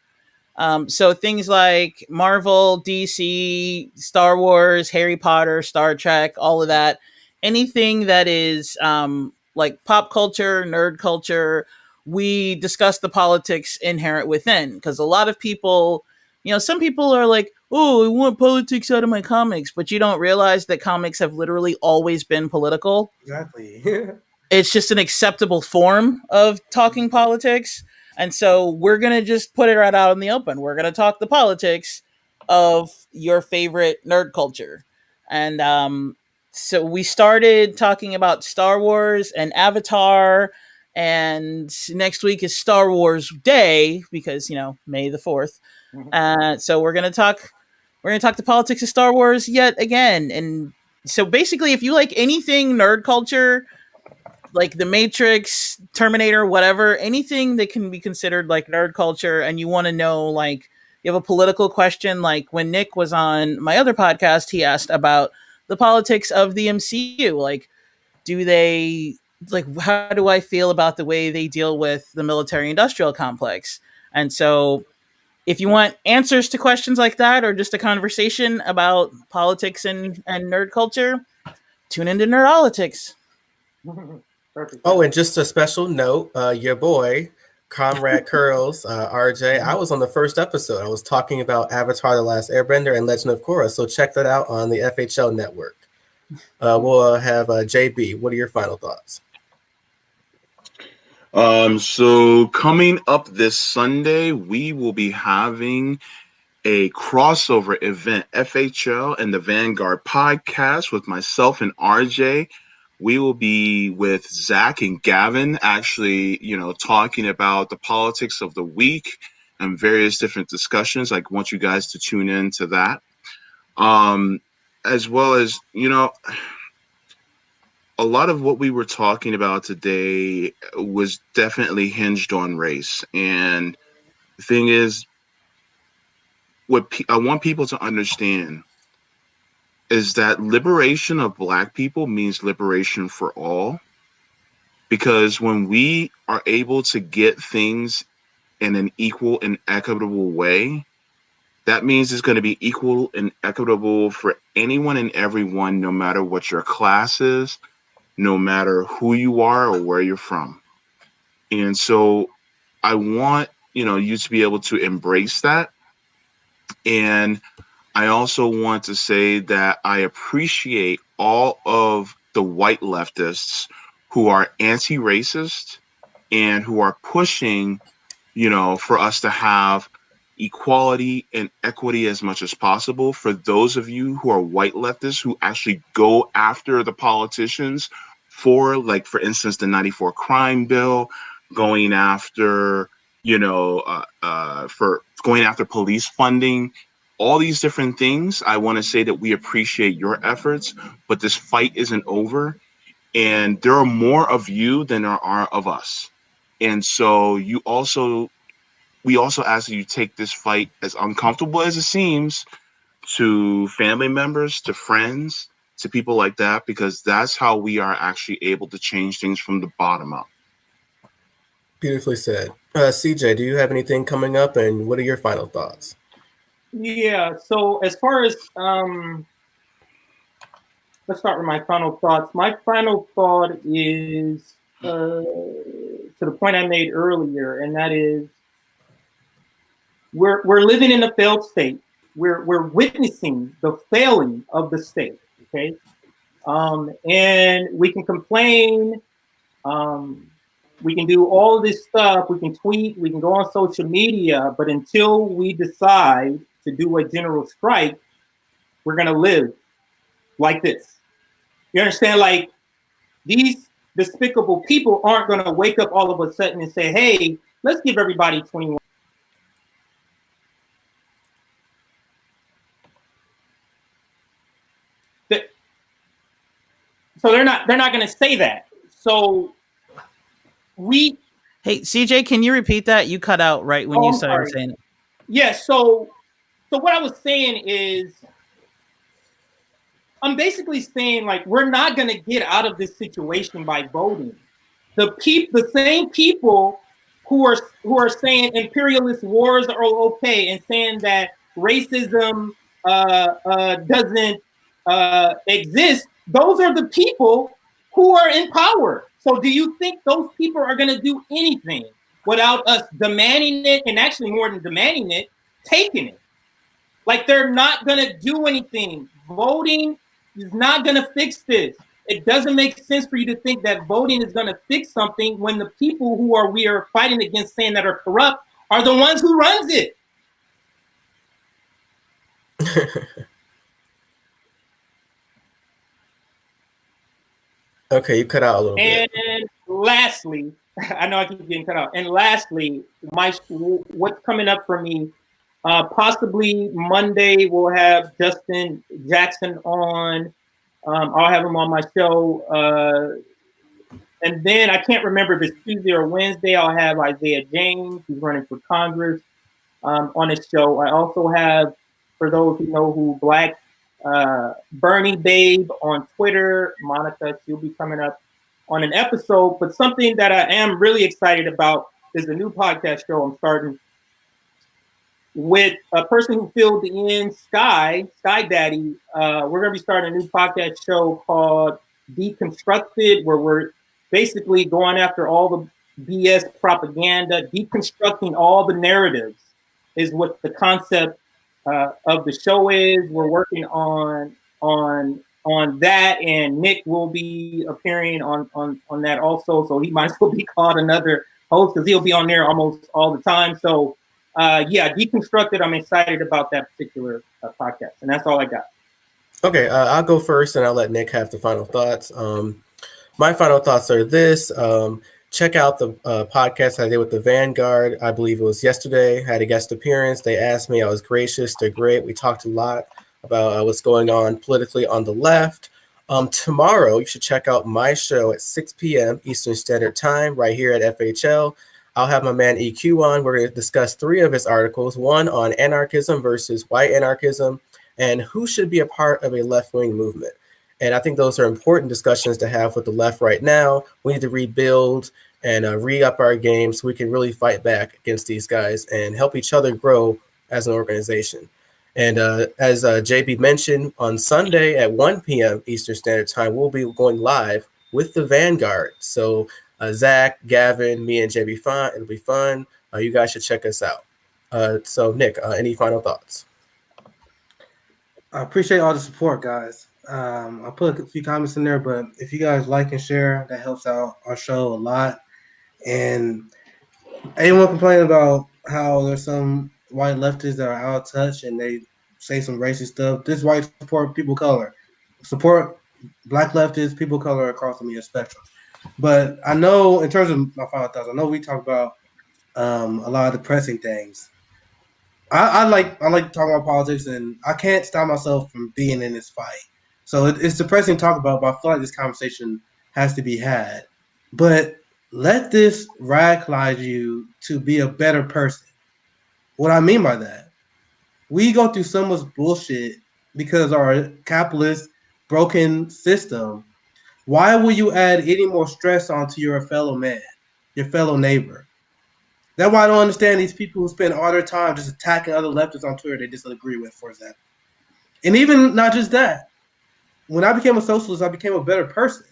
So things like Marvel, DC, Star Wars, Harry Potter, Star Trek, all of that. Anything that is like pop culture, nerd culture, we discuss the politics inherent within. Because a lot of people, some people are like, oh, I want politics out of my comics. But you don't realize that comics have literally always been political. Exactly. It's just an acceptable form of talking politics. And so we're going to just put it right out in the open. We're going to talk the politics of your favorite nerd culture. And so we started talking about Star Wars and Avatar. And next week is Star Wars Day because, May the 4th. So we're going to talk the politics of Star Wars yet again. And so basically, if you like anything nerd culture, like The Matrix, Terminator, whatever, anything that can be considered like nerd culture, and you want to know, like, you have a political question, like when Nick was on my other podcast, he asked about the politics of the MCU. Like, how do I feel about the way they deal with the military industrial complex? And so, if you want answers to questions like that, or just a conversation about politics and nerd culture, tune into Nerdolitics. Perfect. Oh, and just a special note, your boy, Comrade Curls, RJ, I was on the first episode. I was talking about Avatar: The Last Airbender and Legend of Korra, so check that out on the FHL network. We'll have JB. What are your final thoughts? So coming up this Sunday, we will be having a crossover event, FHL and the Vanguard podcast with myself and RJ. We will be with Zach and Gavin, actually, talking about the politics of the week and various different discussions. I want you guys to tune in to that. As well as, a lot of what we were talking about today was definitely hinged on race. And the thing is, what I want people to understand is that liberation of Black people means liberation for all. Because when we are able to get things in an equal and equitable way, that means it's going to be equal and equitable for anyone and everyone, no matter what your class is, no matter who you are or where you're from. And so I want, you to be able to embrace that. And I also want to say that I appreciate all of the white leftists who are anti-racist and who are pushing, for us to have equality and equity as much as possible. For those of you who are white leftists who actually go after the politicians for instance, the 94 crime bill, going after, for going after police funding, all these different things, I want to say that we appreciate your efforts, but this fight isn't over. And there are more of you than there are of us. And so we also ask that you take this fight, as uncomfortable as it seems, to family members, to friends, to people like that, because that's how we are actually able to change things from the bottom up. Beautifully said. CJ, do you have anything coming up, and what are your final thoughts? Yeah. So as far as let's start with my final thoughts. My final thought is to the point I made earlier, and that is we're living in a failed state. We're witnessing the failing of the state. Okay, and we can complain. We can do all this stuff. We can tweet. We can go on social media. But until we decide to do a general strike, we're gonna live like this. You understand? Like, these despicable people aren't gonna wake up all of a sudden and say, "Hey, let's give everybody 21." So they're not going to say that. So Hey, CJ, can you repeat that? You cut out right when you started saying it. Yeah. So what I was saying is, I'm basically saying, like, we're not going to get out of this situation by voting. The same people who are saying imperialist wars are okay and saying that racism doesn't exist, those are the people who are in power. So do you think those people are going to do anything without us demanding it, and actually more than demanding it, taking it? Like, they're not going to do anything. Voting is not going to fix this. It doesn't make sense for you to think that voting is going to fix something when the people we are fighting against, saying that are corrupt, are the ones who runs it. Okay, you cut out a little bit. And lastly, I know I keep getting cut out. And lastly, what's coming up for me, possibly Monday we'll have Justin Jackson on. I'll have him on my show. And then I can't remember if it's Tuesday or Wednesday, I'll have Isaiah James, who's running for Congress, on his show. I also have, for those who know who, Black Bernie Babe on Twitter, Monica, she'll be coming up on an episode. But something that I am really excited about is a new podcast show I'm starting with a person who filled in Sky Daddy. We're going to be starting a new podcast show called Deconstructed, where we're basically going after all the BS propaganda, deconstructing all the narratives is what the concept of the show is. We're working on that, and Nick will be appearing on that also. So he might as well be called another host, because he'll be on there almost all the time. So yeah, Deconstructed, I'm excited about that particular podcast, and that's all I got. Okay, I'll go first, and I'll let Nick have the final thoughts. My final thoughts are this. Check out the podcast I did with the Vanguard. I believe it was yesterday. I had a guest appearance. They asked me. I was gracious. They're great. We talked a lot about what's going on politically on the left. Tomorrow, you should check out my show at 6 p.m. Eastern Standard Time right here at FHL. I'll have my man EQ on. We're going to discuss 3 of his articles, one on anarchism versus white anarchism, and who should be a part of a left-wing movement. And I think those are important discussions to have with the left right now. We need to rebuild and re-up our game so we can really fight back against these guys and help each other grow as an organization. And as JB mentioned, on Sunday at 1 p.m. Eastern Standard Time, we'll be going live with the Vanguard. So Zach, Gavin, me, and JB Font, it'll be fun. You guys should check us out. So Nick, any final thoughts? I appreciate all the support, guys. I put a few comments in there, but if you guys like and share, that helps out our show a lot. And anyone complaining about how there's some white leftists that are out of touch and they say some racist stuff, this white support people of color. Support Black leftists, people of color across the media spectrum. But I know, in terms of my final thoughts, I know we talk about a lot of depressing things. I like talking about politics, and I can't stop myself from being in this fight. So it's depressing to talk about, but I feel like this conversation has to be had. But let this radicalize you to be a better person. What I mean by that, we go through so much bullshit because our capitalist broken system. Why will you add any more stress onto your fellow man, your fellow neighbor? That's why I don't understand these people who spend all their time just attacking other leftists on Twitter they disagree with, for example. And even not just that. When I became a socialist, I became a better person.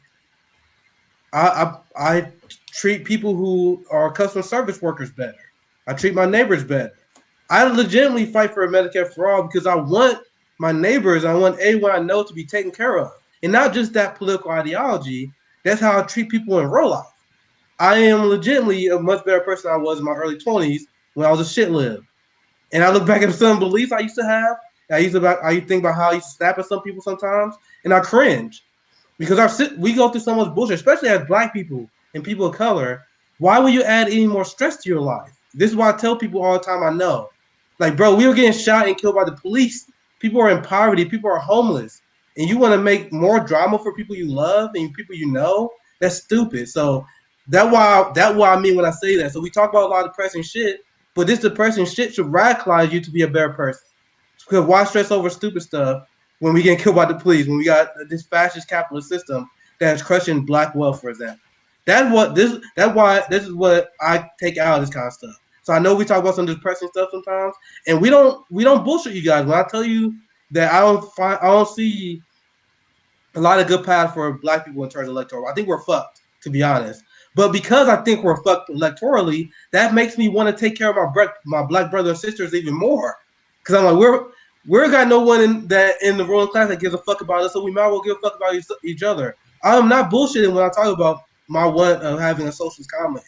I treat people who are customer service workers better. I treat my neighbors better. I legitimately fight for a Medicare for all because I want my neighbors, I want everyone I know to be taken care of. And not just that political ideology, that's how I treat people in real life. I am legitimately a much better person than I was in my early 20s when I was a shit lib. And I look back at some beliefs I used to have. I used to think about how I used to snap at some people sometimes, and I cringe. Because we go through so much bullshit, especially as Black people and people of color. Why would you add any more stress to your life? This is why I tell people all the time I know. Like, bro, we were getting shot and killed by the police. People are in poverty. People are homeless. and you want to make more drama for people you love and people you know, that's stupid. So that's why I mean when I say that. So we talk about a lot of depressing shit, but this depressing shit should radicalize you to be a better person. Because why stress over stupid stuff when we get killed by the police, when we got this fascist capitalist system that is crushing black wealth, for example. This is what I take out of this kind of stuff. So I know we talk about some depressing stuff sometimes, and we don't bullshit you guys. When I tell you that I don't see a lot of good paths for black people in terms of electoral. I think we're fucked, to be honest. But because I think we're fucked electorally, that makes me want to take care of my black brothers and sisters even more. Because I'm like, we're got no one in the ruling class that gives a fuck about us, so we might as well give a fuck about each other. I'm not bullshitting when I talk about my one of having a socialist commune.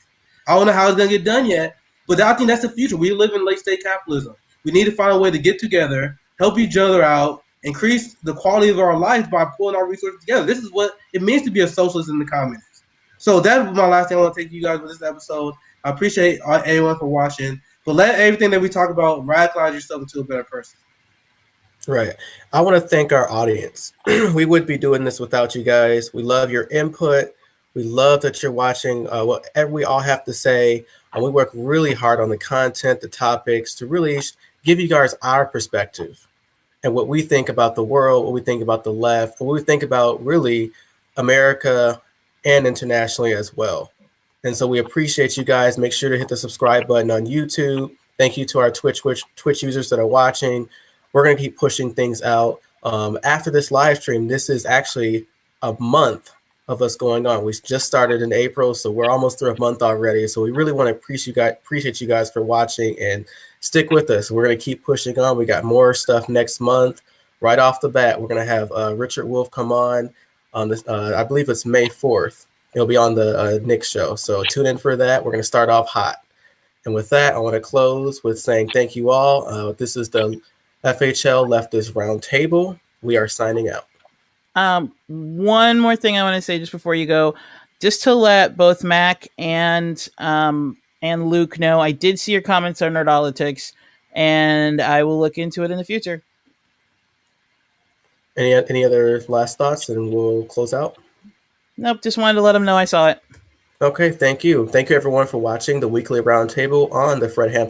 I don't know how it's gonna get done yet, but I think that's the future. We live in late state capitalism. We need to find a way to get together, help each other out, increase the quality of our life by pulling our resources together. This is what it means to be a socialist in the communist. So that's my last thing I want to take you guys with this episode. I appreciate everyone for watching, but let everything that we talk about radicalize yourself into a better person. Right. I want to thank our audience. We wouldn't be doing this without you guys. We love your input. We love that you're watching whatever we all have to say. We work really hard on the content, the topics, to really give you guys our perspective and what we think about the world, what we think about the left, what we think about really America and internationally as well. And so we appreciate you guys. Make sure to hit the subscribe button on YouTube. Thank you to our Twitch users that are watching. We're going to keep pushing things out. After this live stream, this is actually a month of us going on. We just started in April, so we're almost through a month already. So we really want to appreciate you guys for watching and stick with us. We're going to keep pushing on. We got more stuff next month. Right off the bat, we're going to have Richard Wolff come on this. I believe it's May 4th. It'll be on the Nick show. So tune in for that. We're going to start off hot. And with that, I want to close with saying thank you all. This is the FHL Leftist Roundtable. We are signing out. One more thing I want to say just before you go, just to let both Mac and Luke know, I did see your comments on Nerdolitics, and I will look into it in the future. Any other last thoughts, and we'll close out? Nope, just wanted to let them know I saw it. Okay, thank you. Thank you, everyone, for watching the Weekly Roundtable on the Fred Hampton